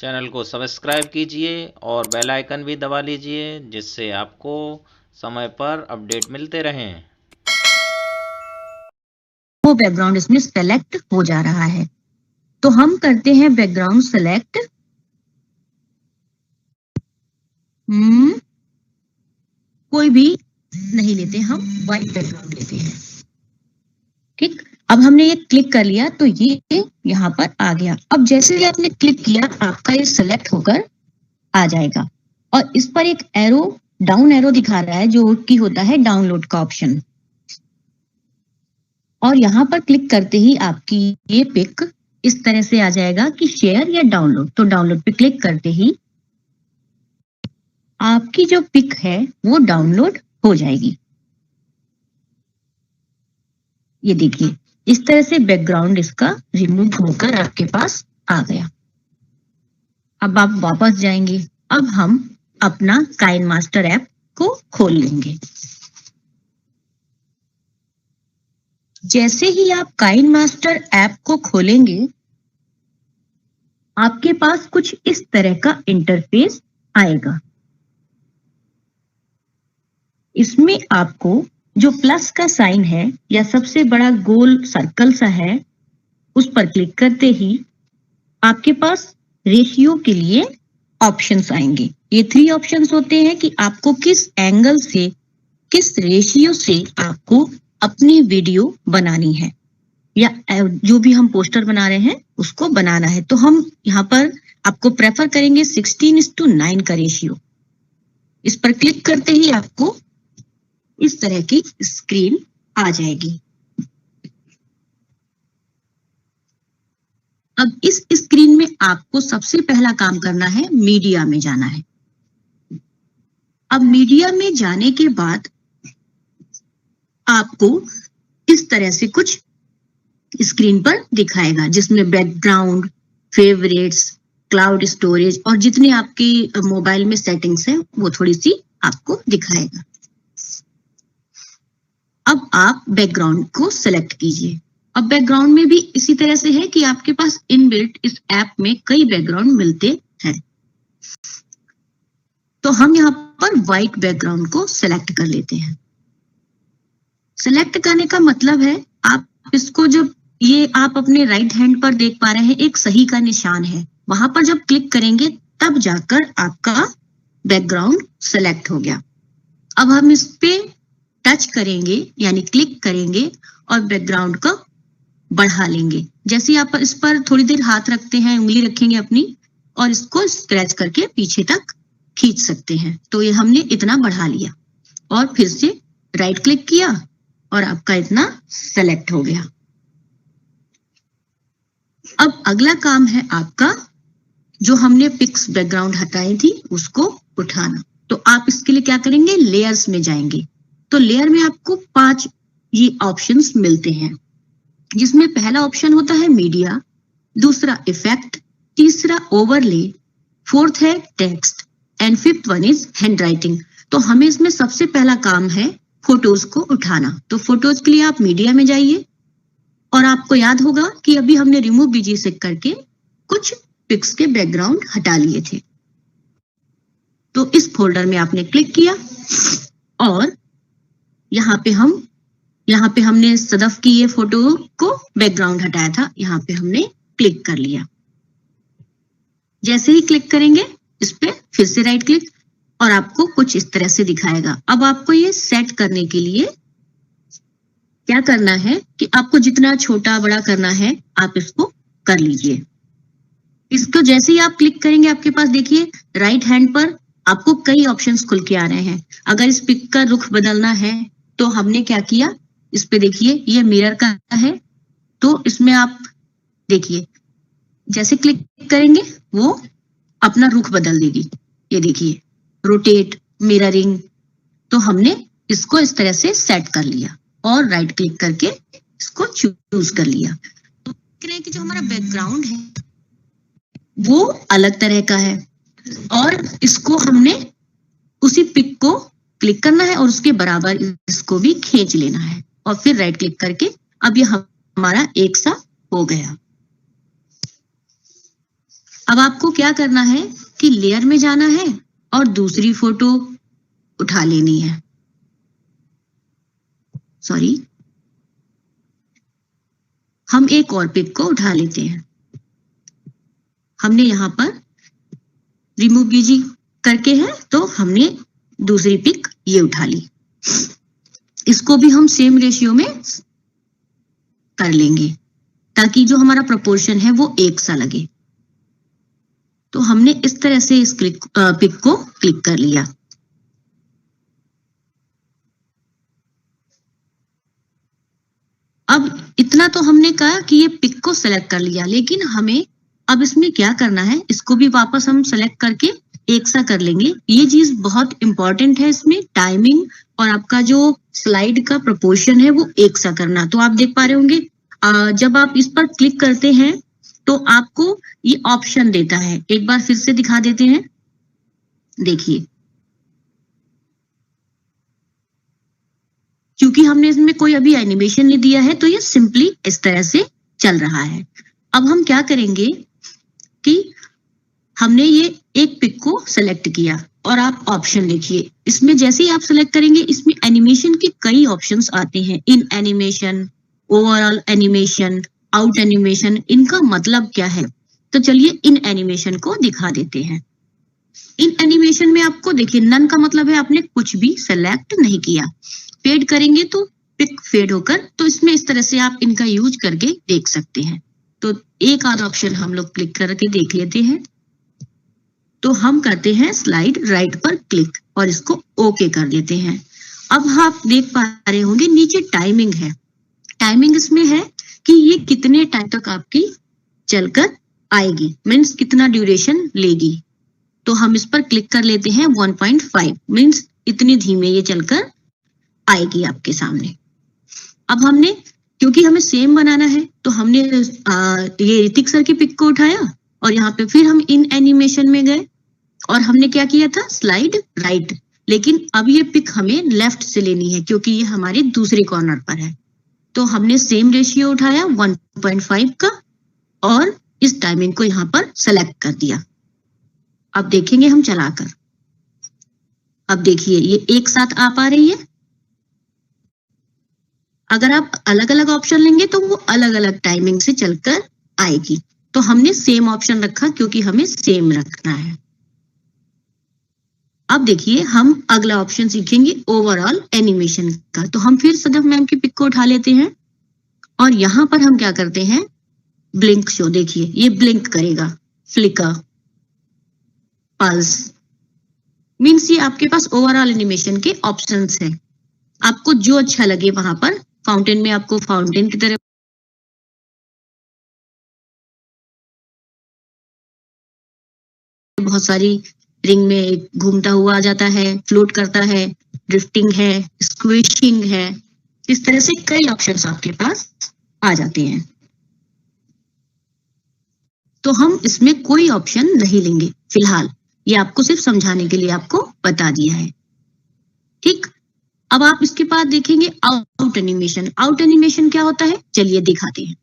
Channel को subscribe कीजिए और बेल आइकन भी दबा लीजिए, जिससे आपको समय पर अपडेट मिलते रहें। वो बैकग्राउंड इसमें सेलेक्ट हो जा रहा है, तो हम करते हैं बैकग्राउंड सेलेक्ट। कोई भी नहीं लेते, हम व्हाइट बैकग्राउंड लेते हैं। ठीक, अब हमने ये क्लिक कर लिया तो ये यहाँ पर आ गया। अब जैसे ही आपने क्लिक किया आपका ये सेलेक्ट होकर आ जाएगा और इस पर एक एरो, डाउन एरो दिखा रहा है जो कि होता है डाउनलोड का ऑप्शन। और यहाँ पर क्लिक करते ही आपकी ये पिक इस तरह से आ जाएगा कि शेयर या डाउनलोड। तो डाउनलोड पे क्लिक करते ही आपकी जो पिक है वो डाउनलोड हो जाएगी। ये देखिए, इस तरह से बैकग्राउंड इसका रिमूव होकर आपके पास आ गया। अब आप वापस जाएंगे। अब हम अपना काइनमास्टर ऐप को खोल लेंगे। जैसे ही आप काइनमास्टर ऐप को खोलेंगे आपके पास कुछ इस तरह का इंटरफेस आएगा। इसमें आपको जो प्लस का साइन है या सबसे बड़ा गोल सर्कल सा है उस पर क्लिक करते ही आपके पास रेशियो के लिए ऑप्शंस आएंगे। ये 3 ऑप्शंस होते हैं कि आपको किस एंगल से, किस रेशियो से आपको अपनी वीडियो बनानी है या जो भी हम पोस्टर बना रहे हैं उसको बनाना है। तो हम यहाँ पर आपको प्रेफर करेंगे 16:9 का रेशियो। इस पर क्लिक करते ही आपको इस तरह की स्क्रीन आ जाएगी। अब इस स्क्रीन में आपको सबसे पहला काम करना है, मीडिया में जाना है। अब मीडिया में जाने के बाद आपको इस तरह से कुछ स्क्रीन पर दिखाएगा, जिसमें बैकग्राउंड, फेवरेट्स, क्लाउड स्टोरेज और जितने आपकी मोबाइल में सेटिंग्स है वो थोड़ी सी आपको दिखाएगा। अब आप बैकग्राउंड को सेलेक्ट कीजिए। अब बैकग्राउंड में भी इसी तरह से है कि आपके पास इनबिल्ट इस ऐप में कई बैकग्राउंड मिलते हैं। तो हम यहाँ पर व्हाइट बैकग्राउंड को सेलेक्ट कर लेते हैं। सेलेक्ट करने का मतलब है आप इसको, जब ये आप अपने राइट हैंड पर देख पा रहे हैं एक सही का निशान है, वहां पर जब क्लिक करेंगे तब जाकर आपका बैकग्राउंड सेलेक्ट हो गया। अब हम इस पे टच करेंगे यानी क्लिक करेंगे और बैकग्राउंड को बढ़ा लेंगे। जैसे आप इस पर थोड़ी देर हाथ रखते हैं, उंगली रखेंगे अपनी और इसको स्क्रैच करके पीछे तक खींच सकते हैं। तो ये हमने इतना बढ़ा लिया और फिर से राइट क्लिक किया और आपका इतना सेलेक्ट हो गया। अब अगला काम है आपका, जो हमने पिक्स बैकग्राउंड हटाई थी उसको उठाना। तो आप इसके लिए क्या करेंगे, लेयर्स में जाएंगे। तो लेयर में आपको 5 ये ऑप्शंस मिलते हैं, जिसमें पहला ऑप्शन होता है मीडिया, दूसरा इफेक्ट, तीसरा ओवरले, फोर्थ है text and fifth one is handwriting. तो हमें इसमें सबसे पहला काम है फोटोज को उठाना। तो फोटोज के लिए आप मीडिया में जाइए और आपको याद होगा कि अभी हमने रिमूव बीजी से करके कुछ पिक्स के बैकग्राउंड हटा लिए थे। तो इस फोल्डर में आपने क्लिक किया और यहाँ पे हमने सदफ की ये फोटो को बैकग्राउंड हटाया था, यहाँ पे हमने क्लिक कर लिया। जैसे ही क्लिक करेंगे इस पे फिर से राइट क्लिक और आपको कुछ इस तरह से दिखाएगा। अब आपको ये सेट करने के लिए क्या करना है कि आपको जितना छोटा बड़ा करना है आप इसको कर लीजिए। इसको जैसे ही आप क्लिक करेंगे आपके पास देखिए राइट हैंड पर आपको कई ऑप्शंस खुल के आ रहे हैं। अगर इस पिक का रुख बदलना है तो हमने क्या किया, इस पे देखिए ये मिरर का है, तो इसमें आप देखिए जैसे क्लिक करेंगे वो अपना रुख बदल देगी। ये देखिए रोटेट, मिररिंग। तो हमने इसको इस तरह से सेट कर लिया और राइट क्लिक करके इसको चूज कर लिया। तो देख रहे हैं कि जो हमारा बैकग्राउंड है वो अलग तरह का है और इसको हमने उसी पिक को क्लिक करना है और उसके बराबर इसको भी खींच लेना है और फिर राइट क्लिक करके अब ये हमारा एक सा हो गया। अब आपको क्या करना है कि लेयर में जाना है और दूसरी फोटो उठा लेनी है। सॉरी, हम एक और पिक को उठा लेते हैं। हमने यहाँ पर रिमूव बीजी करके है, तो हमने दूसरी पिक ये उठा ली। इसको भी हम सेम रेशियो में कर लेंगे ताकि जो हमारा प्रोपोर्शन है वो एक सा लगे। तो हमने इस तरह से इस पिक को क्लिक कर लिया। अब इतना तो हमने कहा कि ये पिक को सेलेक्ट कर लिया, लेकिन हमें अब इसमें क्या करना है, इसको भी वापस हम सेलेक्ट करके एक सा कर लेंगे। ये चीज बहुत इंपॉर्टेंट है, इसमें टाइमिंग और आपका जो स्लाइड का प्रोपोर्शन है वो एक सा करना। तो आप देख पा रहे होंगे जब आप इस पर क्लिक करते हैं तो आपको ये ऑप्शन देता है। एक बार फिर से दिखा देते हैं, देखिए, क्योंकि हमने इसमें कोई अभी एनिमेशन नहीं दिया है तो ये सिंपली इस तरह से चल रहा है। अब हम क्या करेंगे कि हमने ये एक पिक को सेलेक्ट किया और आप ऑप्शन देखिए, इसमें जैसे ही आप सेलेक्ट करेंगे इसमें एनिमेशन के कई ऑप्शंस आते हैं। इन animation, overall animation, out animation, इनका मतलब क्या है? तो चलिए इन एनिमेशन को दिखा देते हैं। इन एनिमेशन में आपको देखिए, नन का मतलब है आपने कुछ भी सेलेक्ट नहीं किया। फेड करेंगे तो पिक फेड होकर, तो इसमें इस तरह से आप इनका यूज करके देख सकते हैं। तो एक आध ऑप्शन हम लोग क्लिक करके देख लेते हैं। तो हम करते हैं स्लाइड राइट पर क्लिक और इसको ओके कर देते हैं। अब आप देख पा रहे होंगे नीचे टाइमिंग है। टाइमिंग इसमें है कि ये कितने टाइम तक आपकी चलकर आएगी, मीन्स कितना ड्यूरेशन लेगी। तो हम इस पर क्लिक कर लेते हैं 1.5, मीन्स इतनी धीमे ये चलकर आएगी आपके सामने। अब हमने, क्योंकि हमें सेम बनाना है, तो हमने ये ऋतिक सर की पिक को उठाया और यहाँ पे फिर हम इन एनिमेशन में गए और हमने क्या किया था, स्लाइड राइट। लेकिन अब ये पिक हमें लेफ्ट से लेनी है क्योंकि ये हमारे दूसरे कॉर्नर पर है। तो हमने सेम रेशियो उठाया 1.5 का और इस टाइमिंग को यहाँ पर सेलेक्ट कर दिया। अब देखेंगे हम चलाकर। अब देखिए ये एक साथ आ पा रही है। अगर आप अलग अलग ऑप्शन लेंगे तो वो अलग अलग टाइमिंग से चलकर आएगी। तो हमने सेम ऑप्शन रखा क्योंकि हमें सेम रखना है। अब देखिए हम अगला ऑप्शन सीखेंगे ओवरऑल एनिमेशन का। तो हम फिर सदफ मैम की पिक को उठा लेते हैं और यहाँ पर हम क्या करते हैं, ब्लिंक शो। देखिए ये ब्लिंक करेगा, फ्लिकर, पल्स, मीन्स ये आपके पास ओवरऑल एनिमेशन के ऑप्शंस हैं। आपको जो अच्छा लगे वहां पर, फाउंटेन में आपको फाउंटेन की तरह बहुत सारी रिंग में घूमता हुआ आ जाता है, फ्लोट करता है, ड्रिफ्टिंग है, स्क्विशिंग है, इस तरह से कई ऑप्शंस आपके पास आ जाते हैं। तो हम इसमें कोई ऑप्शन नहीं लेंगे फिलहाल, ये आपको सिर्फ समझाने के लिए आपको बता दिया है, ठीक। अब आप इसके बाद देखेंगे आउट एनिमेशन। आउट एनिमेशन क्या होता है, चलिए दिखाते हैं।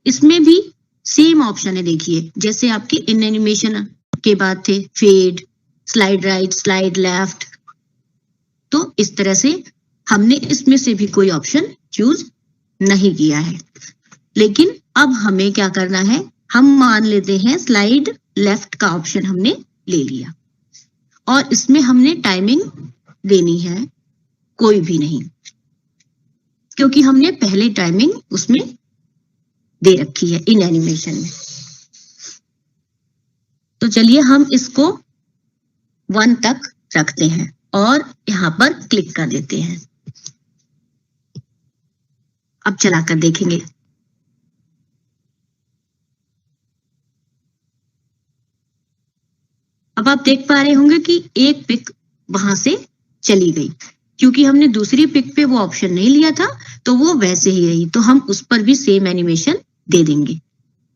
इसमें भी सेम ऑप्शन है, देखिए जैसे आपके इन एनिमेशन के बाद थे fade, slide right, slide left. तो इस तरह से हमने इसमें से भी कोई ऑप्शन चूज नहीं किया है। लेकिन अब हमें क्या करना है, हम मान लेते हैं स्लाइड लेफ्ट का ऑप्शन हमने ले लिया और इसमें हमने टाइमिंग देनी है कोई भी नहीं, क्योंकि हमने पहले टाइमिंग उसमें दे रखी है इन एनिमेशन में। तो चलिए हम इसको 1 तक रखते हैं और यहां पर क्लिक कर देते हैं। अब चलाकर देखेंगे। अब आप देख पा रहे होंगे कि एक पिक वहां से चली गई, क्योंकि हमने दूसरी पिक पे वो ऑप्शन नहीं लिया था तो वो वैसे ही रही। तो हम उस पर भी सेम एनिमेशन दे देंगे।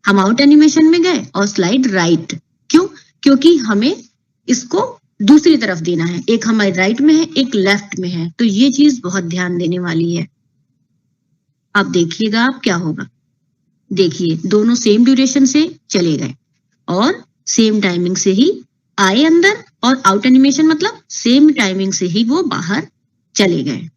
हम आउट एनिमेशन में गए और स्लाइड राइट, क्यों, क्योंकि हमें इसको दूसरी तरफ देना है, एक हमारे राइट में है, एक लेफ्ट में है। तो ये चीज बहुत ध्यान देने वाली है। अब देखिएगा आप क्या होगा, देखिए दोनों सेम ड्यूरेशन से चले गए और सेम टाइमिंग से ही आए अंदर, और आउट एनिमेशन मतलब सेम टाइमिंग से ही वो बाहर चले गए।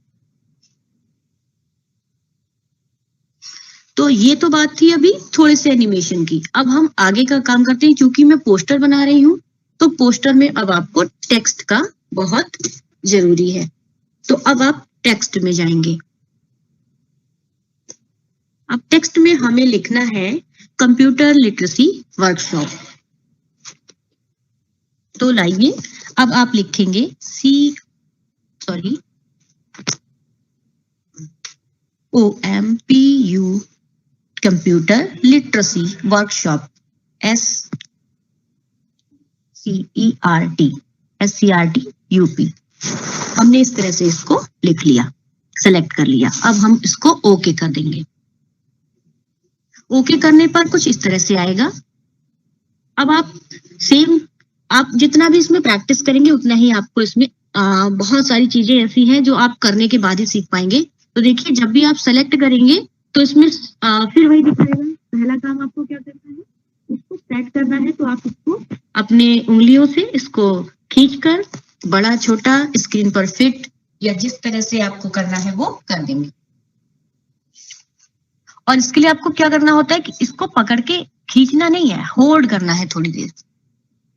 तो ये तो बात थी अभी थोड़े से एनिमेशन की। अब हम आगे का काम करते हैं। क्योंकि मैं पोस्टर बना रही हूँ तो पोस्टर में अब आपको टेक्स्ट का बहुत जरूरी है। तो अब आप टेक्स्ट में जाएंगे। अब टेक्स्ट में हमें लिखना है कंप्यूटर लिटरेसी वर्कशॉप। तो लाइए अब आप लिखेंगे OMPU computer literacy workshop SCERT हमने इस तरह से इसको लिख लिया, सेलेक्ट कर लिया। अब हम इसको ओके कर देंगे। ओके करने पर कुछ इस तरह से आएगा। अब आप जितना भी इसमें प्रैक्टिस करेंगे उतना ही आपको इसमें बहुत सारी चीजें ऐसी हैं जो आप करने के बाद ही सीख पाएंगे। तो देखिए, जब भी आप सेलेक्ट करेंगे तो इसमें फिर वही दिखाएगा। पहला काम आपको क्या करना है, इसको सेट करना है। तो आप इसको अपने उंगलियों से इसको खींचकर बड़ा छोटा स्क्रीन पर फिट या जिस तरह से आपको करना है वो कर देंगे। और इसके लिए आपको क्या करना होता है कि इसको पकड़ के खींचना नहीं है, होल्ड करना है थोड़ी देर,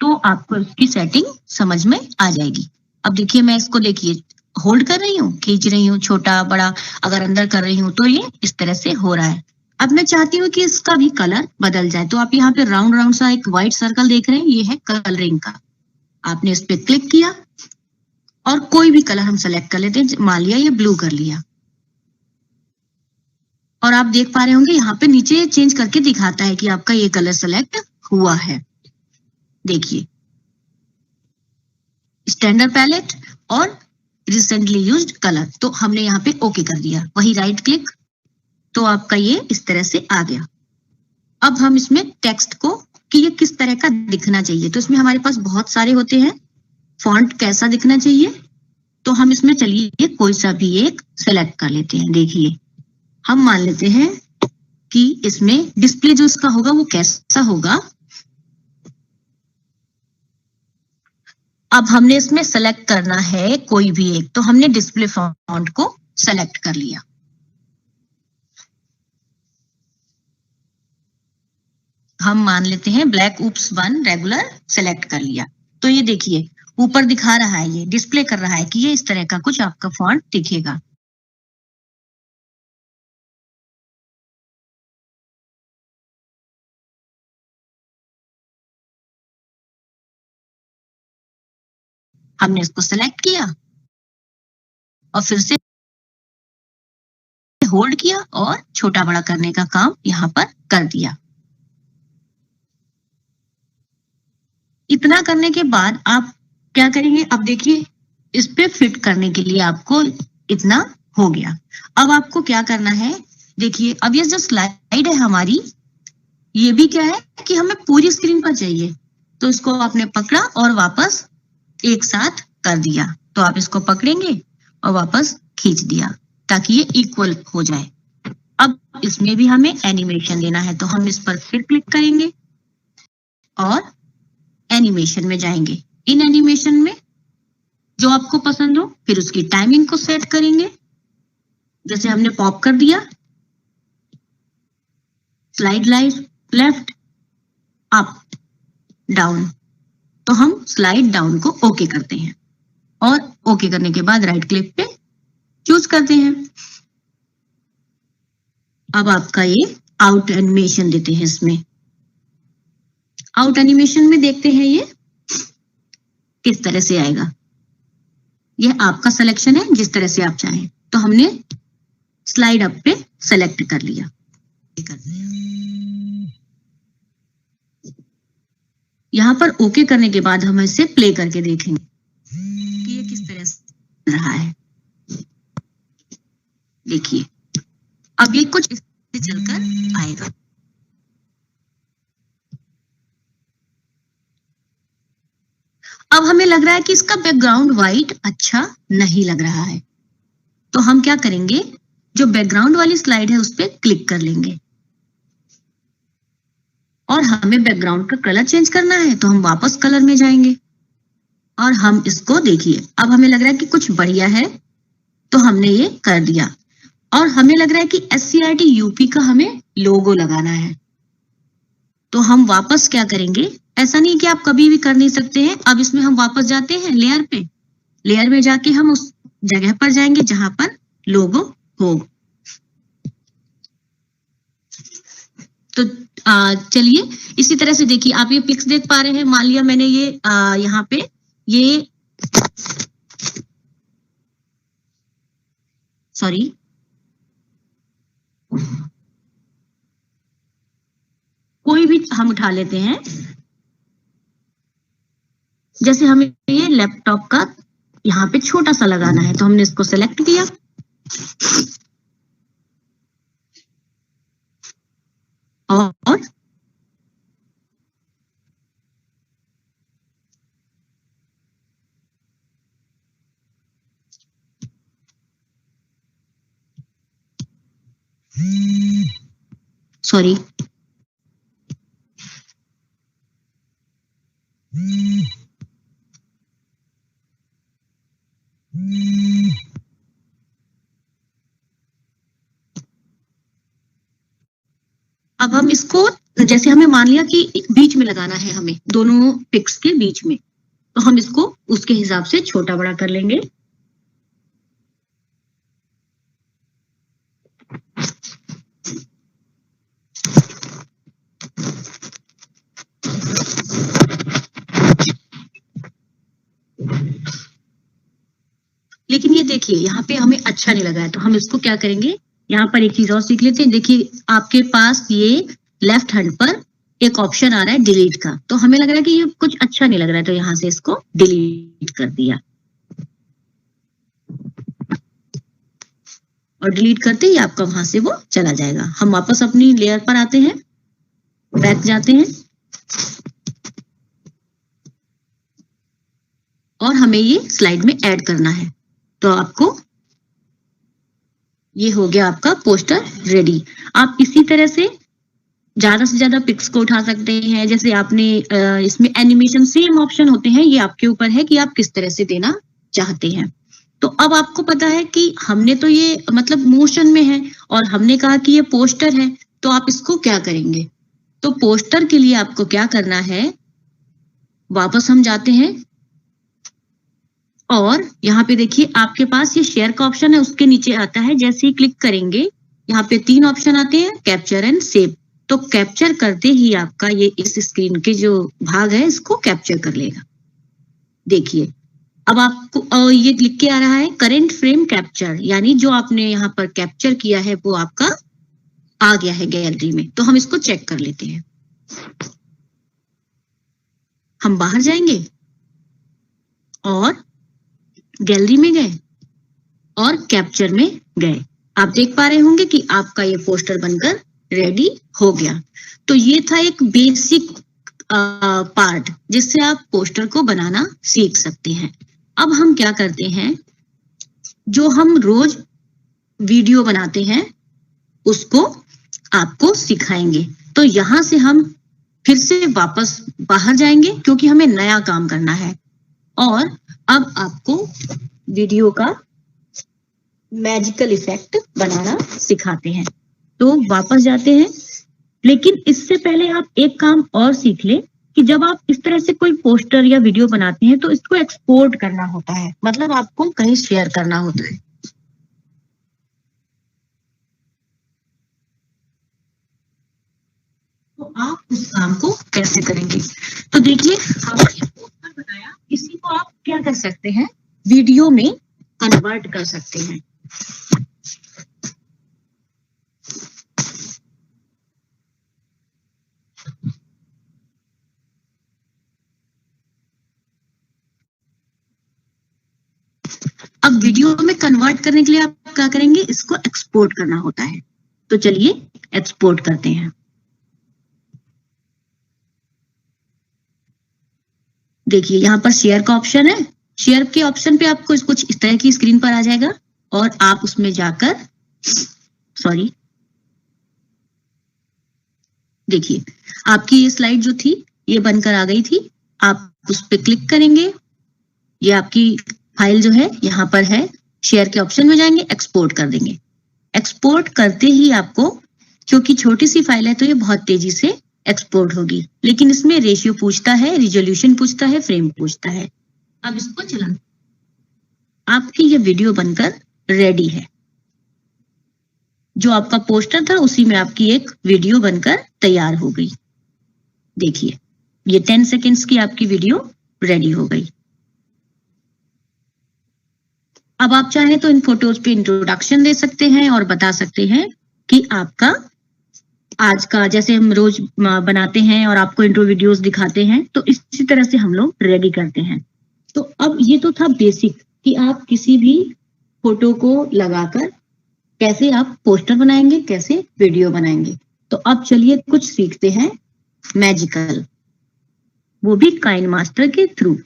तो आपको इसकी सेटिंग समझ में आ जाएगी। अब देखिए, मैं इसको देखिए होल्ड कर रही हूँ, खींच रही हूँ, छोटा बड़ा अगर अंदर कर रही हूँ तो ये इस तरह से हो रहा है। अब मैं चाहती हूँ कि इसका भी कलर बदल जाए। तो आप यहाँ पे राउंड राउंड सा एक व्हाइट सर्कल देख रहे हैं, ये है कलरिंग का। आपने इस पे क्लिक किया और कोई भी कलर हम सेलेक्ट कर लेते हैं। मान लिया ये ब्लू कर लिया, और आप देख पा रहे होंगे यहाँ पे नीचे चेंज करके दिखाता है कि आपका ये कलर सेलेक्ट हुआ है। देखिए, स्टैंडर्ड पैलेट और रिसेंटली यूज्ड कलर, तो हमने यहाँ पे ओके कर दिया। वही राइट क्लिक, तो आपका ये इस तरह से आ गया। अब हम इसमें टेक्स्ट को कि ये किस तरह का दिखना चाहिए, तो इसमें हमारे पास बहुत सारे होते हैं। फॉन्ट कैसा दिखना चाहिए, तो हम इसमें चलिए कोई सा भी एक सेलेक्ट कर लेते हैं। देखिए, हम मान लेते हैं कि इसमें डिस्प्ले जो इसका होगा वो कैसा होगा। अब हमने इसमें सेलेक्ट करना है कोई भी एक, तो हमने डिस्प्ले फॉन्ट को सेलेक्ट कर लिया। हम मान लेते हैं ब्लैक ऊप्स 1 रेगुलर सेलेक्ट कर लिया। तो ये देखिए ऊपर दिखा रहा है, ये डिस्प्ले कर रहा है कि ये इस तरह का कुछ आपका फॉन्ट दिखेगा। हमने इसको सेलेक्ट किया और फिर से होल्ड किया और छोटा बड़ा करने का काम यहाँ पर कर दिया। इतना करने के बाद आप क्या करेंगे, अब देखिए इस पे फिट करने के लिए आपको इतना हो गया। अब आपको क्या करना है, देखिए अब ये जो स्लाइड है हमारी, ये भी क्या है कि हमें पूरी स्क्रीन पर चाहिए। तो इसको आपने पकड़ा और वापस एक साथ कर दिया। तो आप इसको पकड़ेंगे और वापस खींच दिया ताकि ये इक्वल हो जाए। अब इसमें भी हमें एनिमेशन देना है, तो हम इस पर फिर क्लिक करेंगे और एनिमेशन में जाएंगे। इन एनिमेशन में जो आपको पसंद हो, फिर उसकी टाइमिंग को सेट करेंगे। जैसे हमने पॉप कर दिया, स्लाइड लेफ्ट अप डाउन, तो हम स्लाइड डाउन को ओके करते हैं और ओके करने के बाद राइट क्लिक पे चूज करते हैं। अब आपका ये आउट एनिमेशन देते हैं। इसमें आउट एनिमेशन में देखते हैं ये किस तरह से आएगा। ये आपका सिलेक्शन है, जिस तरह से आप चाहें। तो हमने स्लाइड अप पे सेलेक्ट कर लिया। यहाँ पर ओके करने के बाद हम इसे प्ले करके देखेंगे कि ये किस तरह से रहा है। देखिए अब ये कुछ इस तरह से चलकर आएगा। अब हमें लग रहा है कि इसका बैकग्राउंड व्हाइट अच्छा नहीं लग रहा है, तो हम क्या करेंगे, जो बैकग्राउंड वाली स्लाइड है उस पर क्लिक कर लेंगे और हमें बैकग्राउंड का कलर चेंज करना है, तो हम वापस कलर में जाएंगे और हम इसको देखिए, अब हमें लग रहा है कि कुछ बढ़िया है, तो हमने ये कर दिया। और हमें लग रहा है कि SCERT यूपी का हमें लोगो लगाना है, तो हम वापस क्या करेंगे, ऐसा नहीं कि आप कभी भी कर नहीं सकते हैं। अब इसमें हम वापस जाते हैं लेयर पे, लेयर में जाके हम उस जगह पर जाएंगे जहां पर लोगो हो। तो चलिए इसी तरह से देखिए, आप ये पिक्स देख पा रहे हैं। मान लिया मैंने ये यहाँ पे ये सॉरी कोई भी हम उठा लेते हैं, जैसे हमें ये लैपटॉप का यहाँ पे छोटा सा लगाना है, तो हमने इसको सेलेक्ट किया और सॉरी अब हम इसको, जैसे हमें मान लिया कि बीच में लगाना है, हमें दोनों पिक्स के बीच में, तो हम इसको उसके हिसाब से छोटा बड़ा कर लेंगे। लेकिन ये देखिए यहाँ पे हमें अच्छा नहीं लगा है, तो हम इसको क्या करेंगे, यहाँ पर एक चीज और सीख लेते हैं। देखिए आपके पास ये लेफ्ट हैंड पर एक ऑप्शन आ रहा है डिलीट का, तो हमें लग रहा है कि ये कुछ अच्छा नहीं लग रहा है, तो यहाँ से इसको डिलीट कर दिया और डिलीट करते ही आपका वहां से वो चला जाएगा। हम वापस अपनी लेयर पर आते हैं, बैक जाते हैं और हमें ये स्लाइड में ऐड करना है, तो आपको ये हो गया आपका पोस्टर रेडी। आप इसी तरह से ज्यादा से ज्यादा पिक्स को उठा सकते हैं। जैसे आपने इसमें एनिमेशन सेम ऑप्शन होते हैं, ये आपके ऊपर है कि आप किस तरह से देना चाहते हैं। तो अब आपको पता है कि हमने तो ये मतलब मोशन में है और हमने कहा कि ये पोस्टर है, तो आप इसको क्या करेंगे, तो पोस्टर के लिए आपको क्या करना है, वापस हम जाते हैं और यहाँ पे देखिए आपके पास ये शेयर का ऑप्शन है, उसके नीचे आता है, जैसे ही क्लिक करेंगे यहाँ पे 3 ऑप्शन आते हैं, कैप्चर एंड सेव। तो कैप्चर करते ही आपका ये इस स्क्रीन के जो भाग है इसको कैप्चर कर लेगा। देखिए अब आपको ये लिख के आ रहा है करेंट फ्रेम कैप्चर, यानी जो आपने यहाँ पर कैप्चर किया है वो आपका आ गया है गैलरी में। तो हम इसको चेक कर लेते हैं। हम बाहर जाएंगे और गैलरी में गए और कैप्चर में गए। आप देख पा रहे होंगे कि आपका ये पोस्टर बनकर रेडी हो गया। तो ये था एक बेसिक पार्ट जिससे आप पोस्टर को बनाना सीख सकते हैं। अब हम क्या करते हैं, जो हम रोज वीडियो बनाते हैं उसको आपको सिखाएंगे। तो यहां से हम फिर से वापस बाहर जाएंगे क्योंकि हमें नया काम करना है और अब आपको वीडियो का मैजिकल इफेक्ट बनाना सिखाते हैं। तो वापस जाते हैं, लेकिन इससे पहले आप एक काम और सीख लें कि जब आप इस तरह से कोई पोस्टर या वीडियो बनाते हैं तो इसको एक्सपोर्ट करना होता है, मतलब आपको कहीं शेयर करना होता है। तो आप उस काम को कैसे करेंगे, तो देखिए हमने पोस्टर बनाया, इसी को आप क्या कर सकते हैं, वीडियो में कन्वर्ट कर सकते हैं। अब वीडियो में कन्वर्ट करने के लिए आप क्या करेंगे, इसको एक्सपोर्ट करना होता है। तो चलिए एक्सपोर्ट करते हैं। देखिए यहाँ पर शेयर का ऑप्शन है, शेयर के ऑप्शन पे आपको कुछ इस तरह की स्क्रीन पर आ जाएगा और आप उसमें जाकर देखिए आपकी ये स्लाइड जो थी ये बनकर आ गई थी। आप उस पर क्लिक करेंगे, ये आपकी फाइल जो है यहाँ पर है, शेयर के ऑप्शन में जाएंगे, एक्सपोर्ट कर देंगे। एक्सपोर्ट करते ही आपको, क्योंकि छोटी सी फाइल है तो ये बहुत तेजी से एक्सपोर्ट होगी, लेकिन इसमें रेशियो पूछता है, रिजोल्यूशन पूछता है, फ्रेम पूछता है। अब इसको चलाएं। आपकी ये वीडियो बनकर रेडी है। जो आपका पोस्टर था उसी में आपकी एक वीडियो बनकर तैयार हो गई। देखिए ये 10 सेकेंड्स की आपकी वीडियो रेडी हो गई। अब आप चाहें तो इन फोटोज पे इंट्रोडक्शन दे सकते हैं और बता सकते हैं कि आपका आज का, जैसे हम रोज बनाते हैं और आपको इंट्रो वीडियोस दिखाते हैं, तो इसी तरह से हम लोग रेडी करते हैं। तो अब ये तो था बेसिक कि आप किसी भी फोटो को लगाकर कैसे आप पोस्टर बनाएंगे, कैसे वीडियो बनाएंगे। तो अब चलिए कुछ सीखते हैं मैजिकल, वो भी काइनमास्टर के थ्रू।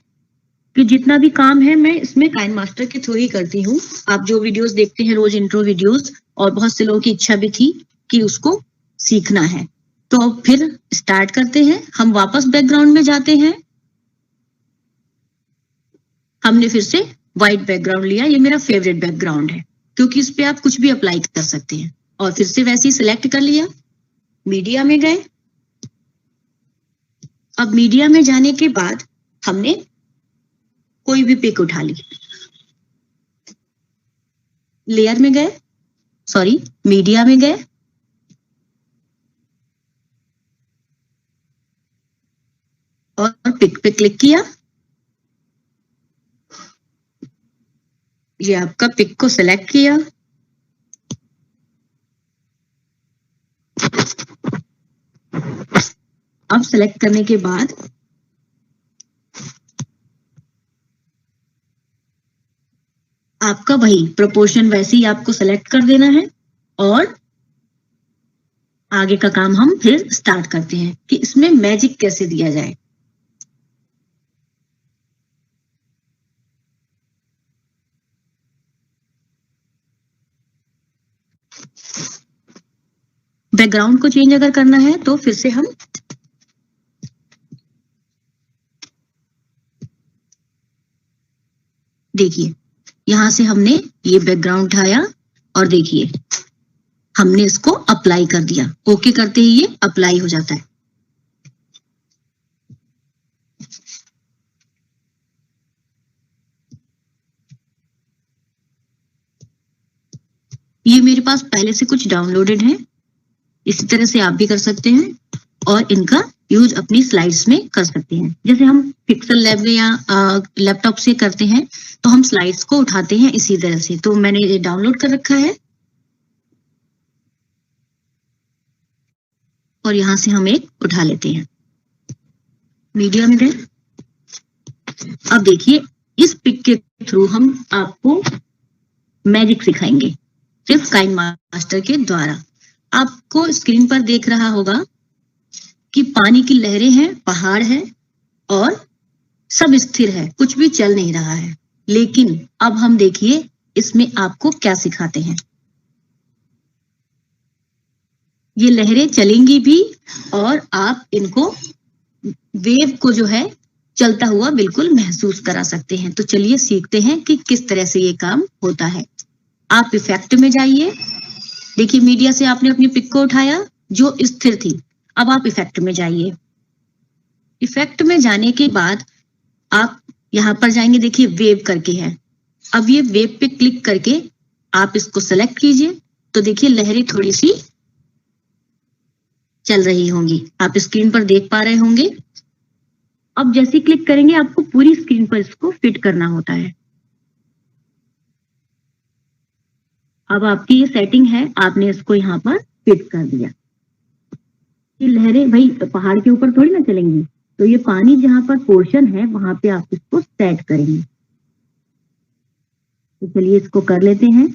कि जितना भी काम है मैं इसमें काइनमास्टर के थ्रू ही करती हूँ। आप जो वीडियोस देखते हैं रोज इंट्रो वीडियोस, और बहुत से लोगों की इच्छा भी थी कि उसको सीखना है। तो फिर स्टार्ट करते हैं। हम वापस बैकग्राउंड में जाते हैं। हमने फिर से व्हाइट बैकग्राउंड लिया, ये मेरा फेवरेट बैकग्राउंड है क्योंकि इस पे आप कुछ भी अप्लाई कर सकते हैं। और फिर से वैसे ही सिलेक्ट कर लिया, मीडिया में गए। अब मीडिया में जाने के बाद हमने कोई भी पिक उठा ली, लेयर में गए, सॉरी मीडिया में गए, और पिक पे क्लिक किया। ये आपका पिक को सिलेक्ट किया। अब सिलेक्ट करने के बाद आपका वही प्रोपोर्शन वैसे ही आपको सेलेक्ट कर देना है, और आगे का काम हम फिर स्टार्ट करते हैं कि इसमें मैजिक कैसे दिया जाए। बैकग्राउंड को चेंज अगर करना है तो फिर से हम देखिए यहां से हमने ये बैकग्राउंड उठाया और देखिए हमने इसको अप्लाई कर दिया। ओके करते ही ये अप्लाई हो जाता है। ये मेरे पास पहले से कुछ डाउनलोडेड है, इसी तरह से आप भी कर सकते हैं और इनका यूज अपनी स्लाइड्स में कर सकते हैं। जैसे हम पिक्सल लैब में या लैपटॉप से करते हैं तो हम स्लाइड्स को उठाते हैं इसी तरह से। तो मैंने ये डाउनलोड कर रखा है और यहां से हम एक उठा लेते हैं। मीडिया में गए। अब देखिए इस पिक के थ्रू हम आपको मैजिक सिखाएंगे, सिर्फ काइनमास्टर के द्वारा। आपको स्क्रीन पर देख रहा होगा कि पानी की लहरें हैं, पहाड़ है और सब स्थिर है, कुछ भी चल नहीं रहा है। लेकिन अब हम देखिए इसमें आपको क्या सिखाते हैं। ये लहरें चलेंगी भी और आप इनको वेव को जो है चलता हुआ बिल्कुल महसूस करा सकते हैं। तो चलिए सीखते हैं कि किस तरह से ये काम होता है। आप इफेक्ट में जाइए। देखिए मीडिया से आपने अपनी पिक को उठाया जो स्थिर थी। अब आप इफेक्ट में जाइए। इफेक्ट में जाने के बाद आप यहां पर जाएंगे, देखिए वेव करके है। अब ये वेव पे क्लिक करके आप इसको सेलेक्ट कीजिए तो देखिए लहरें थोड़ी सी चल रही होंगी, आप स्क्रीन पर देख पा रहे होंगे। अब जैसे क्लिक करेंगे आपको पूरी स्क्रीन पर इसको फिट करना होता है। अब आपकी ये सेटिंग है, आपने इसको यहाँ पर फिट कर दिया। ये लहरें भाई पहाड़ के ऊपर थोड़ी ना चलेंगी, तो ये पानी जहां पर पोर्शन है वहां पे आप इसको सेट करेंगे। तो चलिए इसको कर लेते हैं।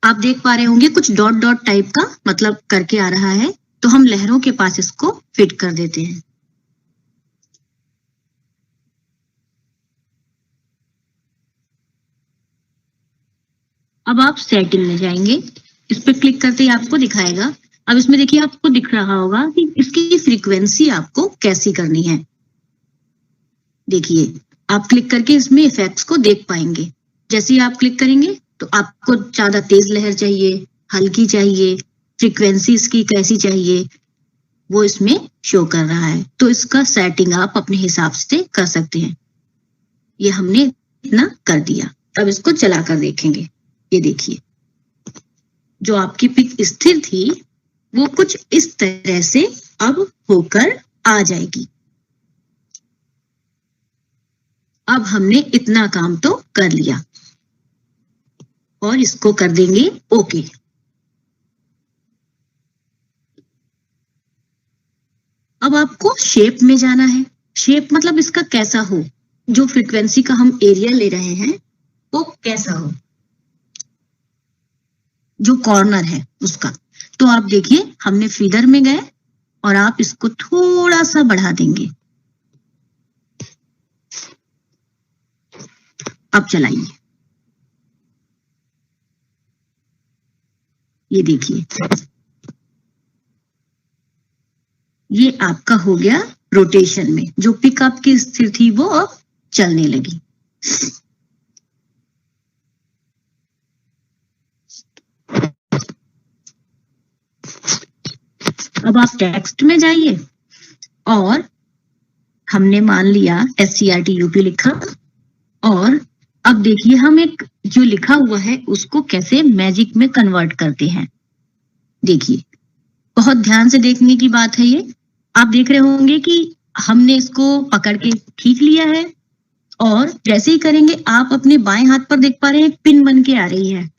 आप देख पा रहे होंगे कुछ डॉट डॉट टाइप का मतलब करके आ रहा है, तो हम लहरों के पास इसको फिट कर देते हैं। अब आप सेटिंग में जाएंगे, इस पे क्लिक करते ही आपको दिखाएगा। अब इसमें देखिए आपको दिख रहा होगा कि इसकी फ्रीक्वेंसी आपको कैसी करनी है। देखिए आप क्लिक करके इसमें इफेक्ट्स को देख पाएंगे। जैसे ही आप क्लिक करेंगे तो आपको ज्यादा तेज लहर चाहिए, हल्की चाहिए, फ्रीक्वेंसी इसकी कैसी चाहिए, वो इसमें शो कर रहा है। तो इसका सेटिंग आप अपने हिसाब से कर सकते हैं। ये हमने इतना कर दिया। अब इसको चला कर देखेंगे। ये देखिए जो आपकी पिक स्थिर थी वो कुछ इस तरह से अब होकर आ जाएगी। अब हमने इतना काम तो कर लिया और इसको कर देंगे ओके। अब आपको शेप में जाना है। शेप मतलब इसका कैसा हो, जो फ्रीक्वेंसी का हम एरिया ले रहे हैं वो कैसा हो, जो कॉर्नर है उसका। तो आप देखिए हमने फीडर में गए और आप इसको थोड़ा सा बढ़ा देंगे। अब चलाइए, ये देखिए ये आपका हो गया रोटेशन में। जो पिक आपकी स्थिर थी वो अब चलने लगी। अब आप टेक्स्ट में जाइए और हमने मान लिया SCRTUP लिखा, और अब देखिए हम एक जो लिखा हुआ है उसको कैसे मैजिक में कन्वर्ट करते हैं। देखिए बहुत ध्यान से देखने की बात है। ये आप देख रहे होंगे कि हमने इसको पकड़ के खींच लिया है, और जैसे ही करेंगे आप अपने बाएं हाथ पर देख पा रहे हैं पिन बन के आ रही है,